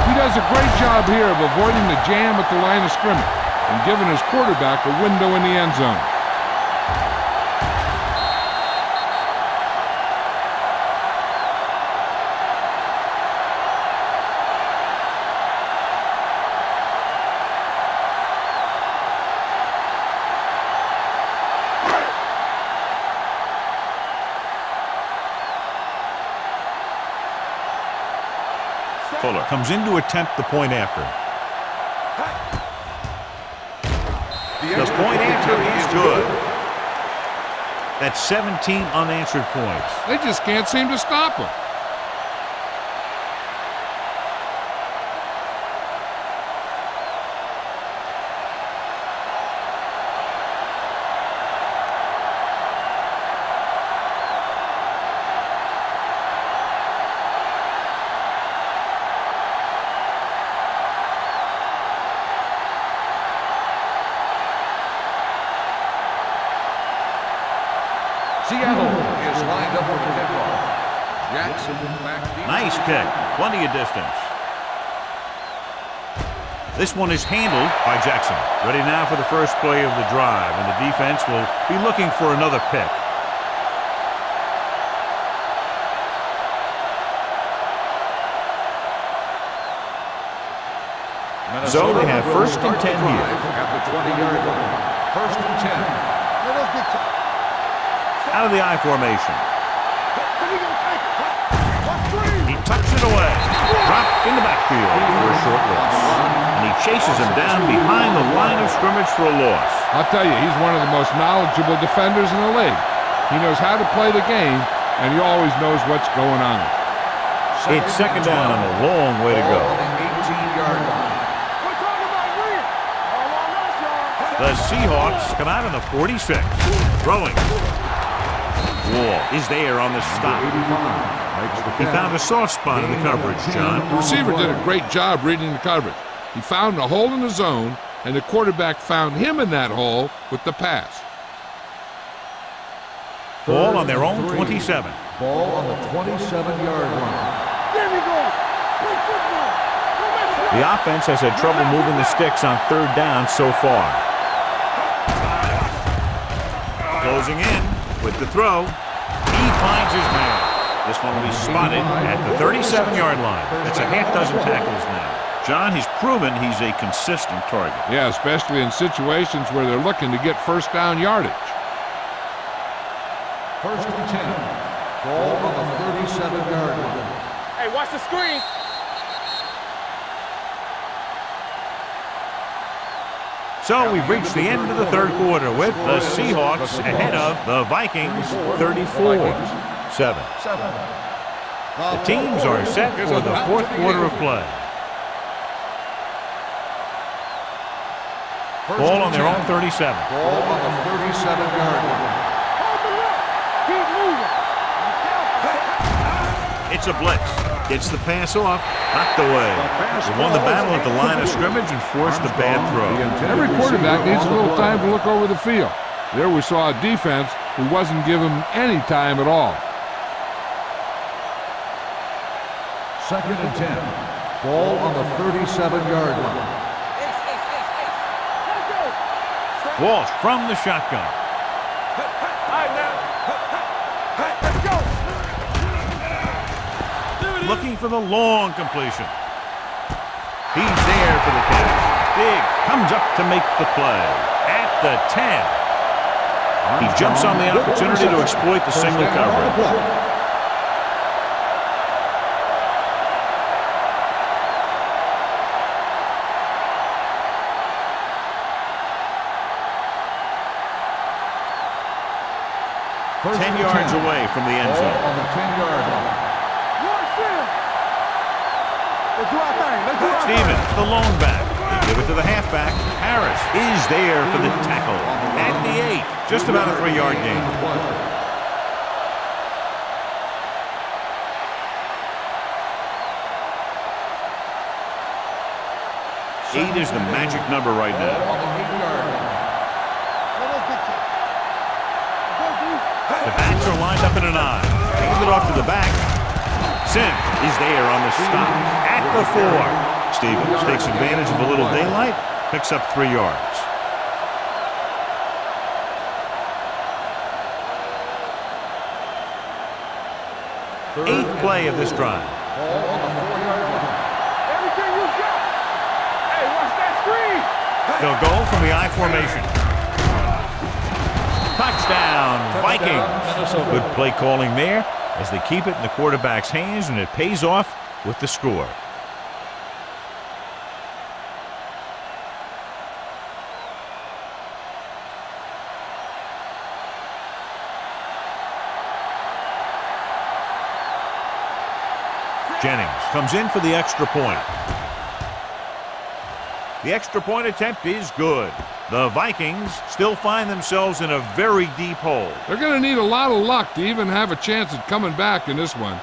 He does a great job here of avoiding the jam at the line of scrimmage and giving his quarterback a window in the end zone. Fuller comes in to attempt the point after. The point after is good. That's 17 unanswered points. They just can't seem to stop him. Seattle is lined up for the kickoff. Jackson back deep. Nice kick. Plenty of distance. This one is handled by Jackson. Ready now for the first play of the drive, and the defense will be looking for another pick. So they have first and 10 here. At the 20-yard line. First and 10. Let us get Out of the I formation. He tucks it away. Dropped in the backfield for a short loss. And he chases him down behind the line of scrimmage for a loss. I'll tell you, he's one of the most knowledgeable defenders in the league. He knows how to play the game, and he always knows what's going on. It's second down and a long way to go. Ball on the 18-yard line. We're talking about win. All on us, y'all. The Seahawks come out in the 46. Throwing. Wall is there on the stop. 85. Makes the He catch. found a soft spot in the coverage, John. The receiver did a great job reading the coverage. He found a hole in the zone, and the quarterback found him in that hole with the pass. Ball on their own 27. Ball on the 27-yard line. There we go. Play football. Go back. The offense has had trouble moving the sticks on third down so far. Closing in with the throw. He finds his man. This one will be spotted at the 37-yard line. That's a half dozen tackles now. John, he's proven he's a consistent target. Yeah, especially in situations where they're looking to get first down yardage. First and 10. Ball on the 37-yard line. Hey, watch the screen. So we've reached the end of the third quarter with the Seahawks ahead of the Vikings 34-7. The teams are set for the fourth quarter of play. Ball on their own 37. Ball on the 37-yard line. Keep moving. It's a blitz. Gets the pass off. Knocked away. They won the battle at the line of scrimmage and forced a bad throw. Every quarterback needs a little time to look over the field. There we saw a defense who wasn't given any time at all. Second and 10. Ball on the 37-yard line. Walsh from the shotgun. All right, now. Let's go. Looking for the long completion. He's there for the catch. Big comes up to make the play. At the 10. He jumps on the opportunity to exploit the single coverage. First 10 and yards 10. away from the end Ball zone. on the 10-yard line. Let's do our thing. Let's do our Stevens, the lone back. They give it to the halfback. Harris is there for the tackle. At the 8. Just about a 3-yard gain. Eight is the magic number right now. On the 8-yard line. The backs are lined up in an I. Hand it off to the back. Sims is there on the stop. At the 4. Stevens takes advantage of a little daylight. Picks up 3 yards. Eighth play of this drive. Ball on the 4-yard line. Everything you got. Hey, watch that screen. They'll go from the I formation. Touchdown, Vikings. Good play calling there as they keep it in the quarterback's hands, and it pays off with the score. Jennings comes in for the extra point. The extra point attempt is good. The Vikings still find themselves in a very deep hole. They're going to need a lot of luck to even have a chance at coming back in this one.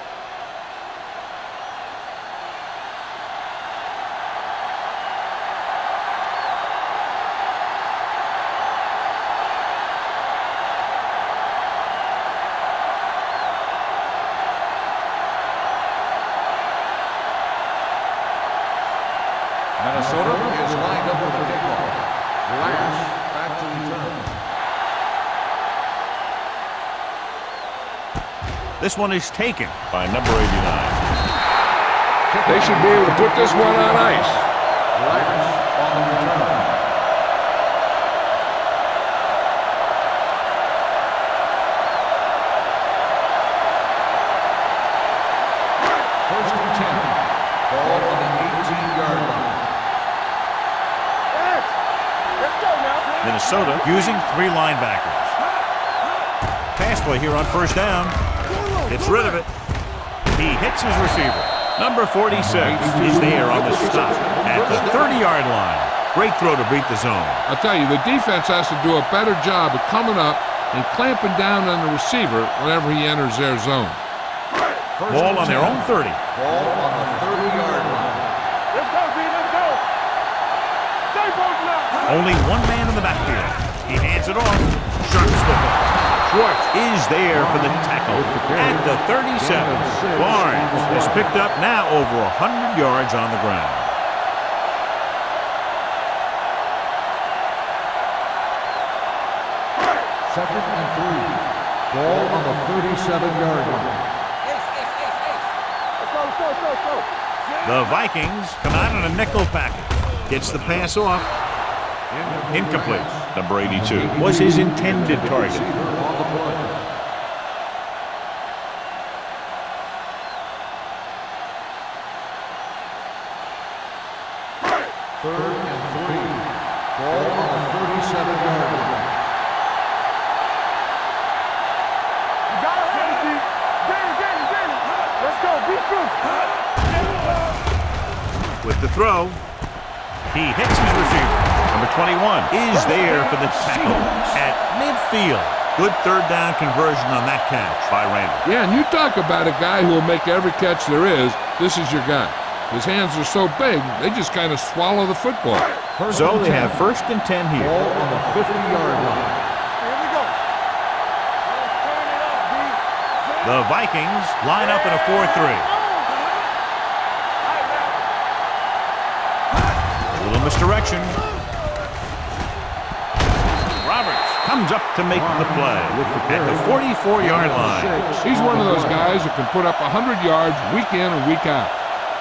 Minnesota is lined up for the kickoff. Lions back to return. This one is taken by number 89. They should be able to put this one on ice. Lions on the return. First and 10. Ball on the 18-yard line. Let's go now. Minnesota using 3 linebackers. Pass play here on first down. Gets rid of it. He hits his receiver. Number 46 is there on the stop at the 30-yard line. Great throw to beat the zone. I'll tell you, the defense has to do a better job of coming up and clamping down on the receiver whenever he enters their zone. Ball on their own 30. Ball on the 30-yard line. Let's go, B. Let's go. Stay both now. Only one man in the backfield. He hands it off. Sharp slip. Schwartz is there for the tackle at the 37. Barnes has picked up now over 100 yards on the ground. Second and 3. Ball on the 37-yard line. Let's go. The Vikings come out in a nickel package. Gets the pass off. Incomplete. Number 82 was his intended target. Receiver on the play. Third and 3. Ball on the 37-yard line. You got it, Hennessy. Get it. Let's go. Be true. With the throw, he hits his receiver. Number 21 is there for the tackle at midfield. Good third down conversion on that catch by Randall. Yeah, and you talk about a guy who will make every catch there is. This is your guy. His hands are so big, they just kind of swallow the football. So they have first and 10 here. Ball on the 50-yard line. Here we go. Let's turn it up, B. The Vikings line up in a 4-3. A little misdirection. Roberts comes up to make the play at the 44-yard line. He's one of those guys that can put up 100 yards week in and week out.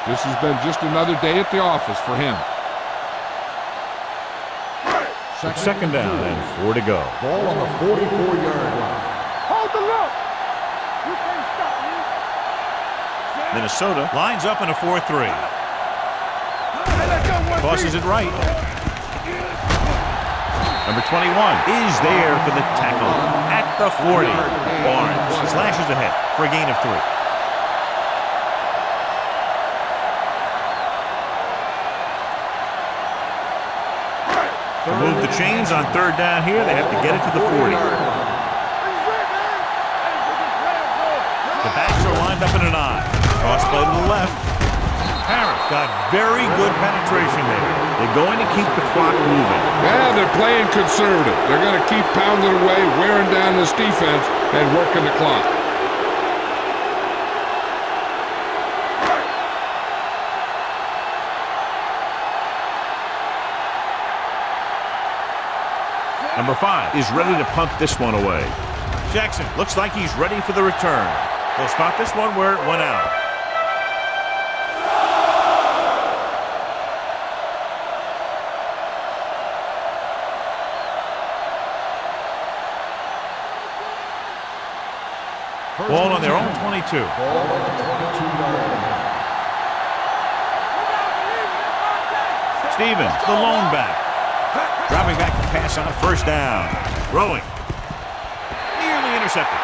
This has been just another day at the office for him. Second down and 4 to go. Ball on the 44-yard line. Hold the look. You can't stop me. Minnesota lines up in a 4-3. Let's go, 1-3. Tosses it right. Number 21 is there for the tackle at the 40. Barnes slashes ahead for a gain of 3. To move the chains on third down here, they have to get it to the 40. The backs are lined up in an I. Cross play to the left. Harris got very good penetration there. They're going to keep the clock moving. Yeah, they're playing conservative. They're going to keep pounding away, wearing down this defense, and working the clock. Number 5 is ready to punt this one away. Jackson looks like he's ready for the return. They'll spot this one where it went out. Ball on their own 22. Ball on the 22-yard line. Stevens, the lone back. Dropping back to pass on a first down. Throwing. Nearly intercepted.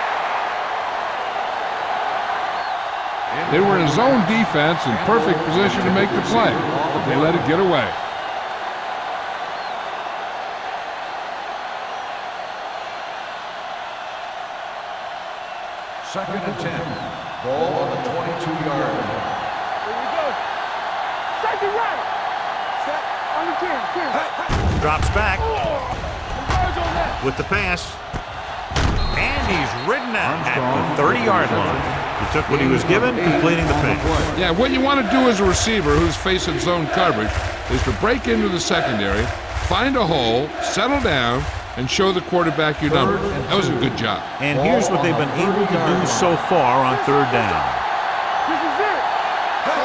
They were in zone defense in perfect position to make the play. They let it get away. Second and 10. Ball on the 22-yard line. Here we go. Safety right. Set on the 10. Drops back Converge on that. with the pass. And he's ridden out at the 30-yard line. He took what he was given, completing the pass. Yeah, what you want to do as a receiver who's facing zone coverage is to break into the secondary, find a hole, settle down, and show the quarterback your number. That was a good job. And here's what they've been able to do so far on third down. This is it.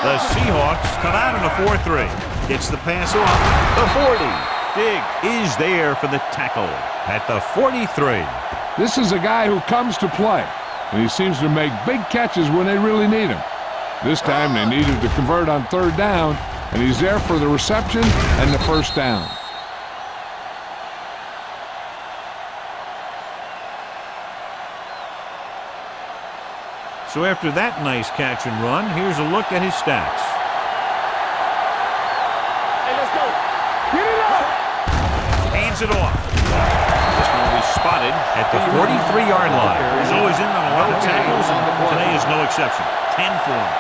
The Seahawks come out in a 4-3. Gets the pass off. The 40. Dig is there for the tackle at the 43. This is a guy who comes to play, and he seems to make big catches when they really need him. This time they needed to convert on third down, and he's there for the reception and the first down. So after that nice catch and run, here's a look at his stats. Hey, let's go. Get it up. Hands it off. This one will be spotted at the 43-yard line. He's always in on a lot of tackles, and today is no exception. 10 for him.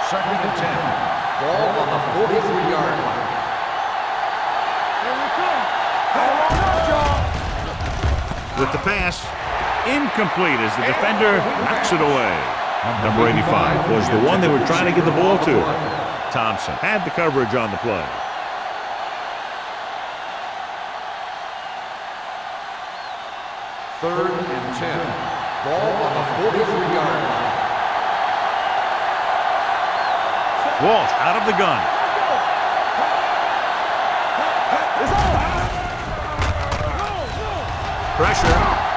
Second and 10. Ball on the 43-yard line. Here we come. Hold on up, y'all. With the pass, incomplete as the defender knocks it away. Number 85 was the one they were trying to get the ball to. Thompson had the coverage on the play. Third and 10. Ball on the 43-yard line. Walsh out of the gun. Pressure.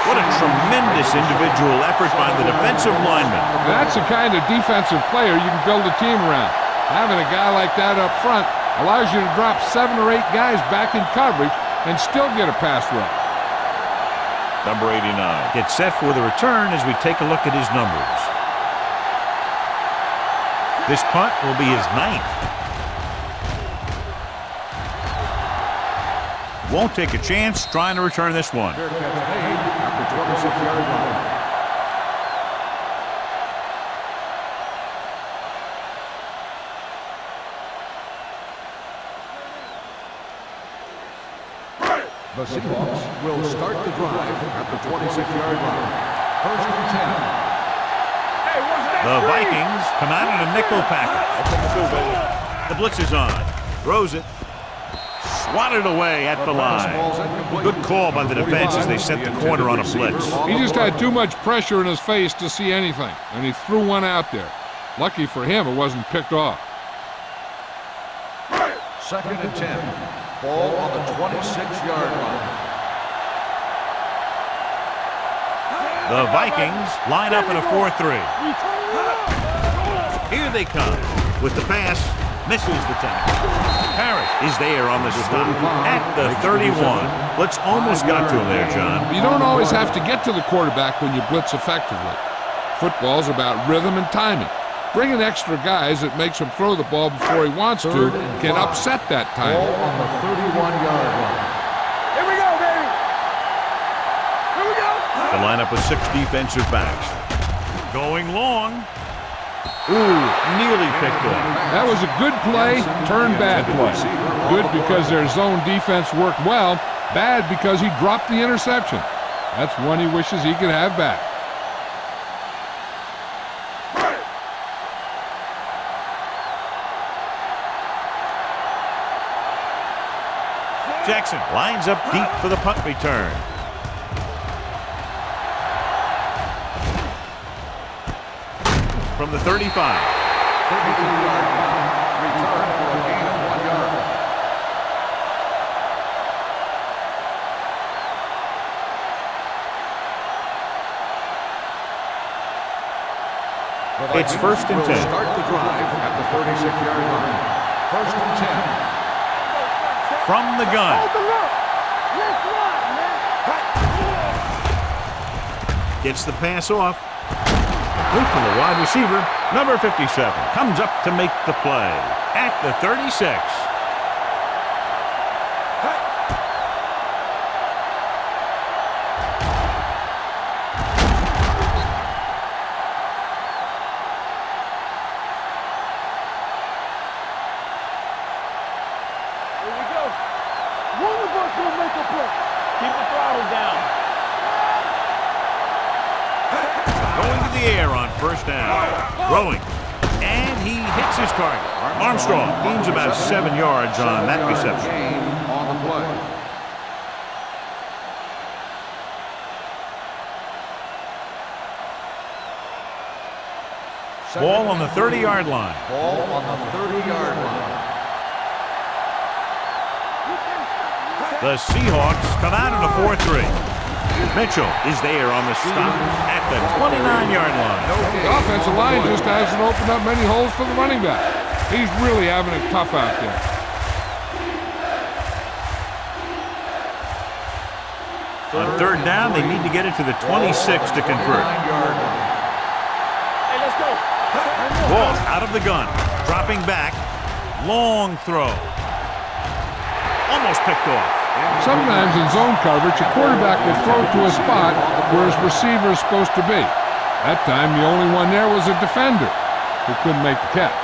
What a tremendous individual effort by the defensive lineman. That's the kind of defensive player you can build a team around. Having a guy like that up front allows you to drop 7 or 8 guys back in coverage and still get a pass rush. Number 89 gets set for the return as we take a look at his numbers. This punt will be his 9th. Won't take a chance trying to return this one. Fair catch made at the 26-yard line. The Seahawks will start the drive at the 26-yard line. First and 10. The Vikings come out in a nickel package. The blitz is on. Throws it. Swatted away at the line. Good call by the defense as they set the corner on a blitz. He just had too much pressure in his face to see anything, and he threw one out there. Lucky for him, it wasn't picked off. Second and 10. Ball on the 26-yard line. The Vikings line up in a 4-3. Here they come. With the pass, misses the tackle. Parrish is there on the stop at the 31. Blitz almost got to him there, John. You don't always have to get to the quarterback when you blitz effectively. Football's about rhythm and timing. Bringing extra guys that makes him throw the ball before he wants to can upset that timing. Ball on the 31-yard line. Here we go, baby. Here we go. The lineup with 6 defensive backs. Going long. Ooh, nearly picked off. That was a good play, turned bad play. Good because their zone defense worked well, bad because he dropped the interception. That's one he wishes he could have back. Jackson lines up deep for the punt return. From the 35. 32-yard line. Return for a gain of 1 yard. It's first and 10. Start the drive at the 36-yard line. First and 10. From the gun. Gets the pass off. Complete to the wide receiver. Number 57 comes up to make the play at the 36. Here we go. One of us will make a play. Keep the throttle down. Going to the air on first down. Throwing. And he hits his target. Armstrong gains about 7 yards on that reception. Gain on the play. Ball on the 30-yard line. Ball on the 30-yard line. The Seahawks come out in a 4-3. Mitchell is there on the stop at the 29-yard line. The offensive line just hasn't opened up many holes for the running back. He's really having it tough out there. On third down, they need to get it to the 26 to convert. Hey, let's go. Ball out of the gun. Dropping back. Long throw. Almost picked off. Sometimes in zone coverage, a quarterback will throw to a spot where his receiver is supposed to be. That time, the only one there was a defender who couldn't make the catch.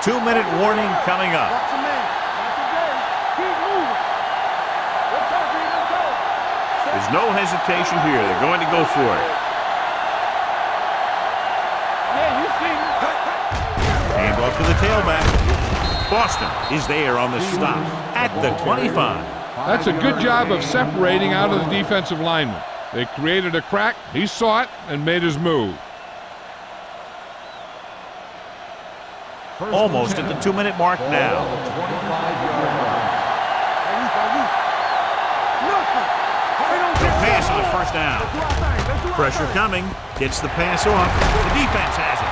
2-minute warning coming up. Watch your man. Watch your game. Keep moving. Let's go, B. Let's go. There's no hesitation here. They're going to go for it. Yeah, you see me. Hand off to the tailback. Boston is there on the stop at the 25. That's a good job of separating out of the defensive lineman. They created a crack, he saw it, and made his move. Almost at the 2-minute mark now. The pass on first down. Pressure coming. Gets the pass off. The defense has it.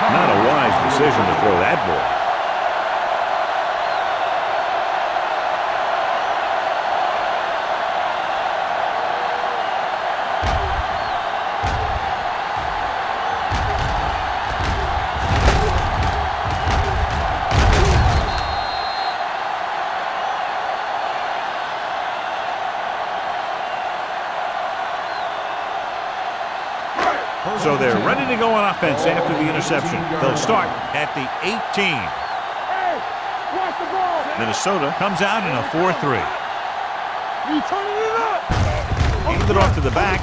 Not a wise decision to throw that ball. So they're ready to go on offense after the interception. They'll start at the 18. Hey, watch the ball. Minnesota comes out in a 4-3. You turning it up. Handed off to the back.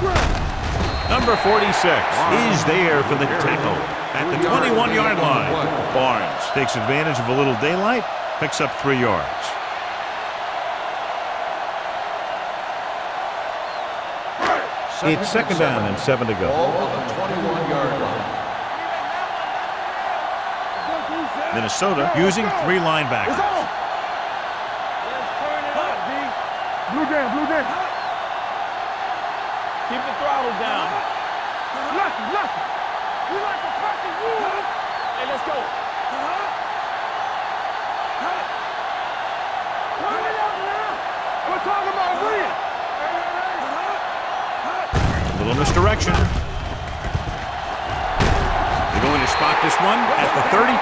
Number 46 is there for the tackle at the 21-yard line. Barnes takes advantage of a little daylight, picks up 3 yards. It's second down and 7 to go. Ball on the 21-yard line. Minnesota using 3 linebackers. Let's turn it up, D. Blue down. Keep the throttle down. Lucky. You like to practice rules. Hey, let's go. Turn it up now. We're talking about win. Little misdirection. They're going to spot this one at the 32.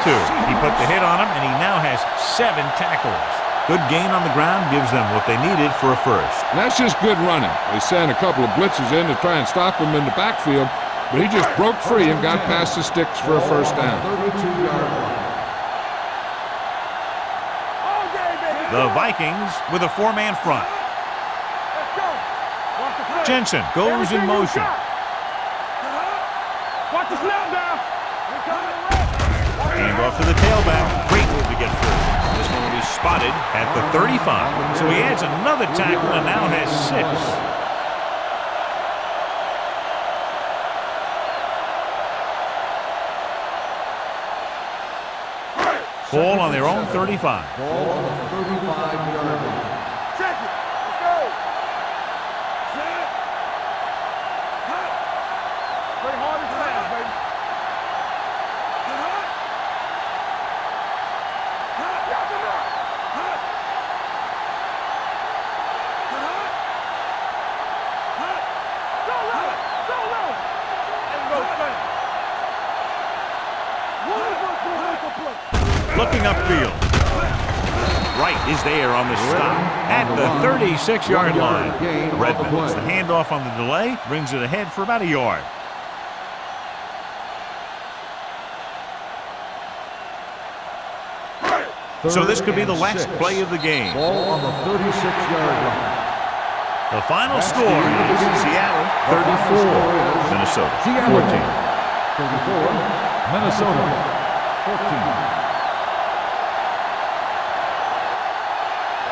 He put the hit on him, and he now has 7 tackles. Good gain on the ground gives them what they needed for a first. And that's just good running. They sent a couple of blitzes in to try and stop him in the backfield, but he just broke free and got past the sticks for a first down. 32-yard line. All day, baby. The Vikings with a 4-man front. Let's go. Watch the play. Jensen goes in motion. Watch the snap down. Hand off to the tailback. Great move to get through. This one will be spotted at the 35. So he adds another tackle and now has 6. Ball on their own 35. Ball on the 35-yard line. Check it. Let's go. Set. Play hard and fast, baby. Got them out. Go low. Let's go, Frank. Looking upfield. Wright is there on the stop at the 36-yard line. Redmond, the handoff on the delay, brings it ahead for about a yard. So this could be the last play of the game. Ball on the 36-yard line. The final score is Seattle 34, Minnesota 14. 34, Minnesota 14.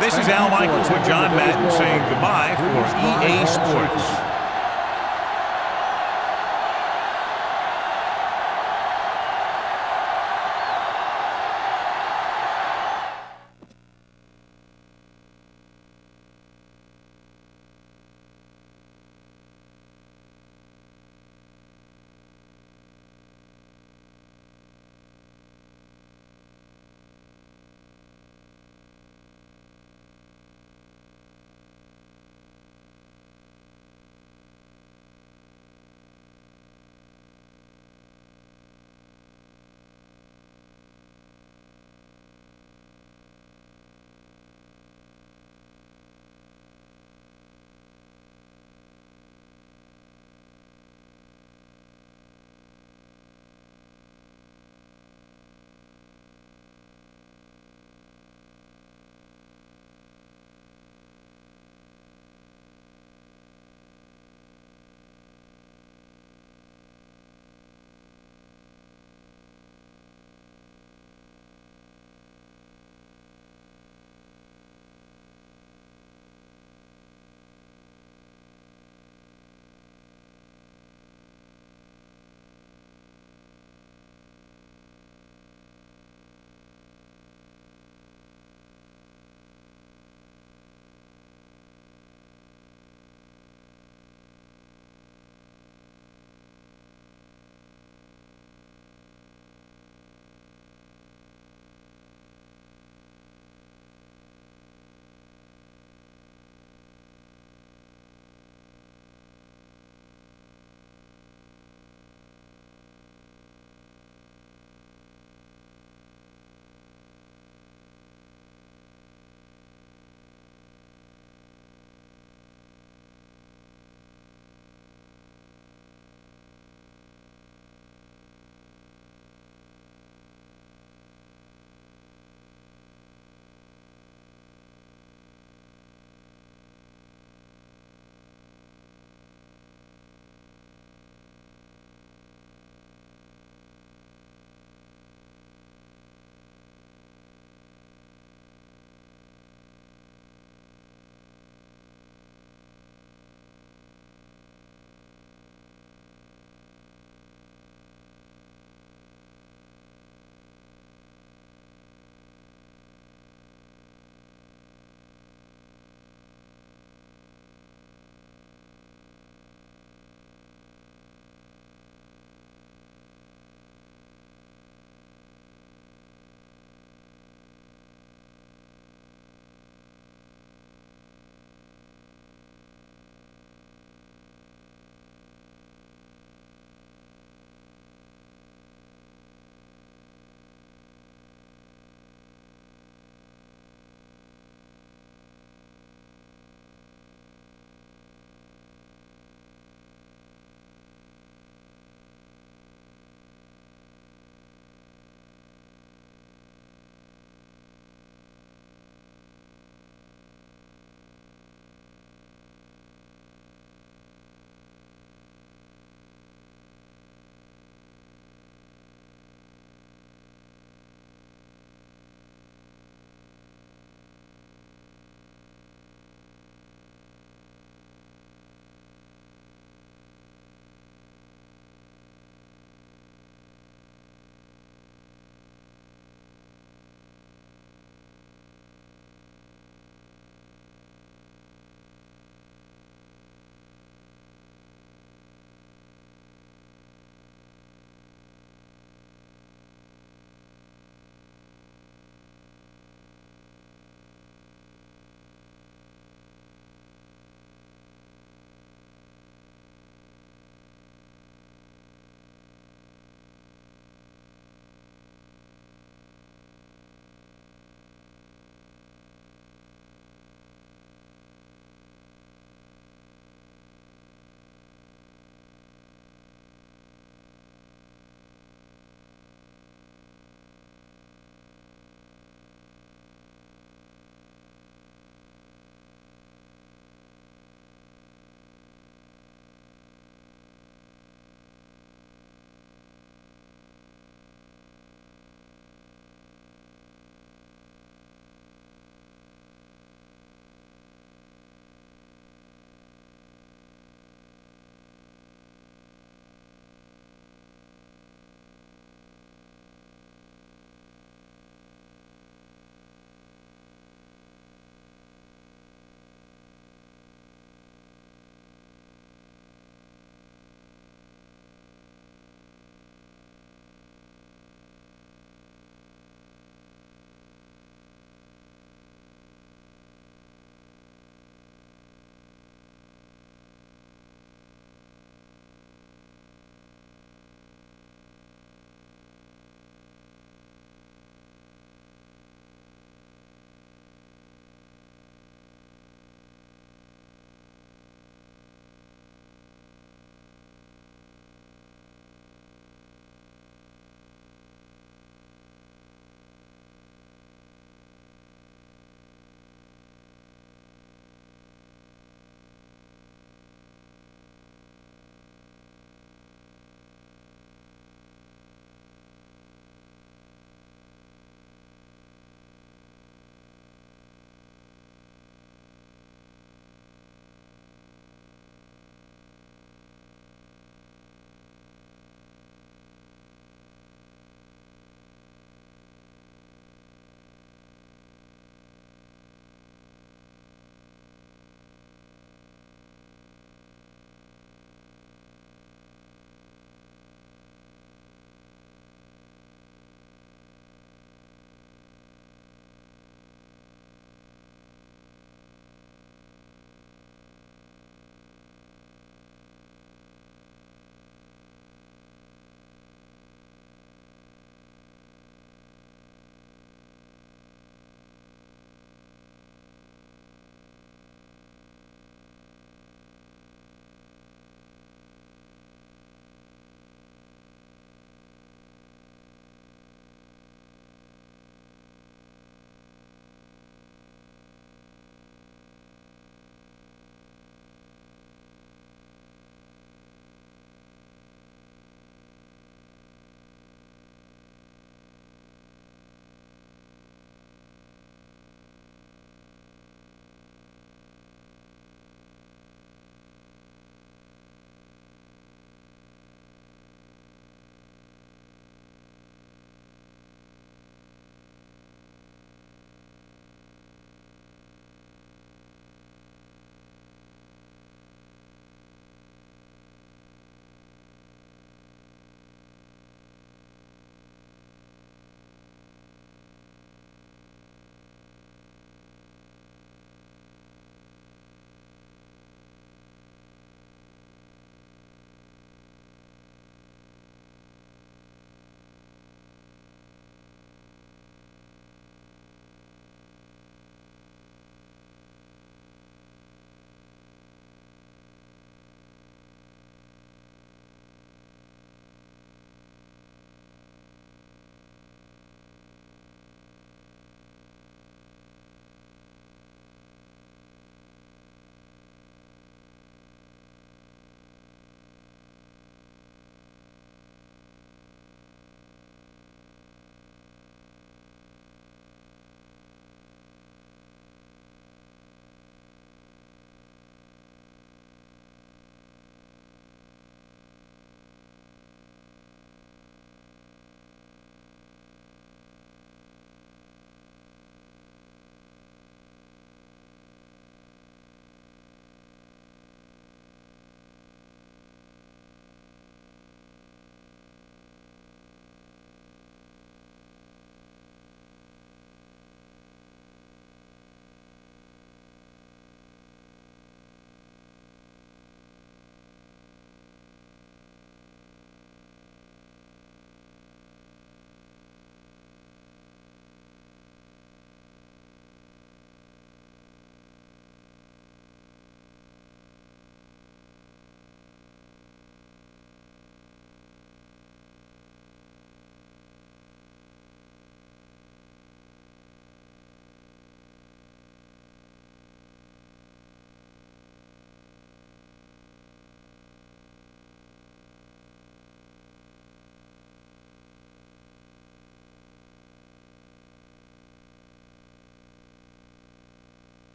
This is Al Michaels with John Madden saying goodbye for EA Sports.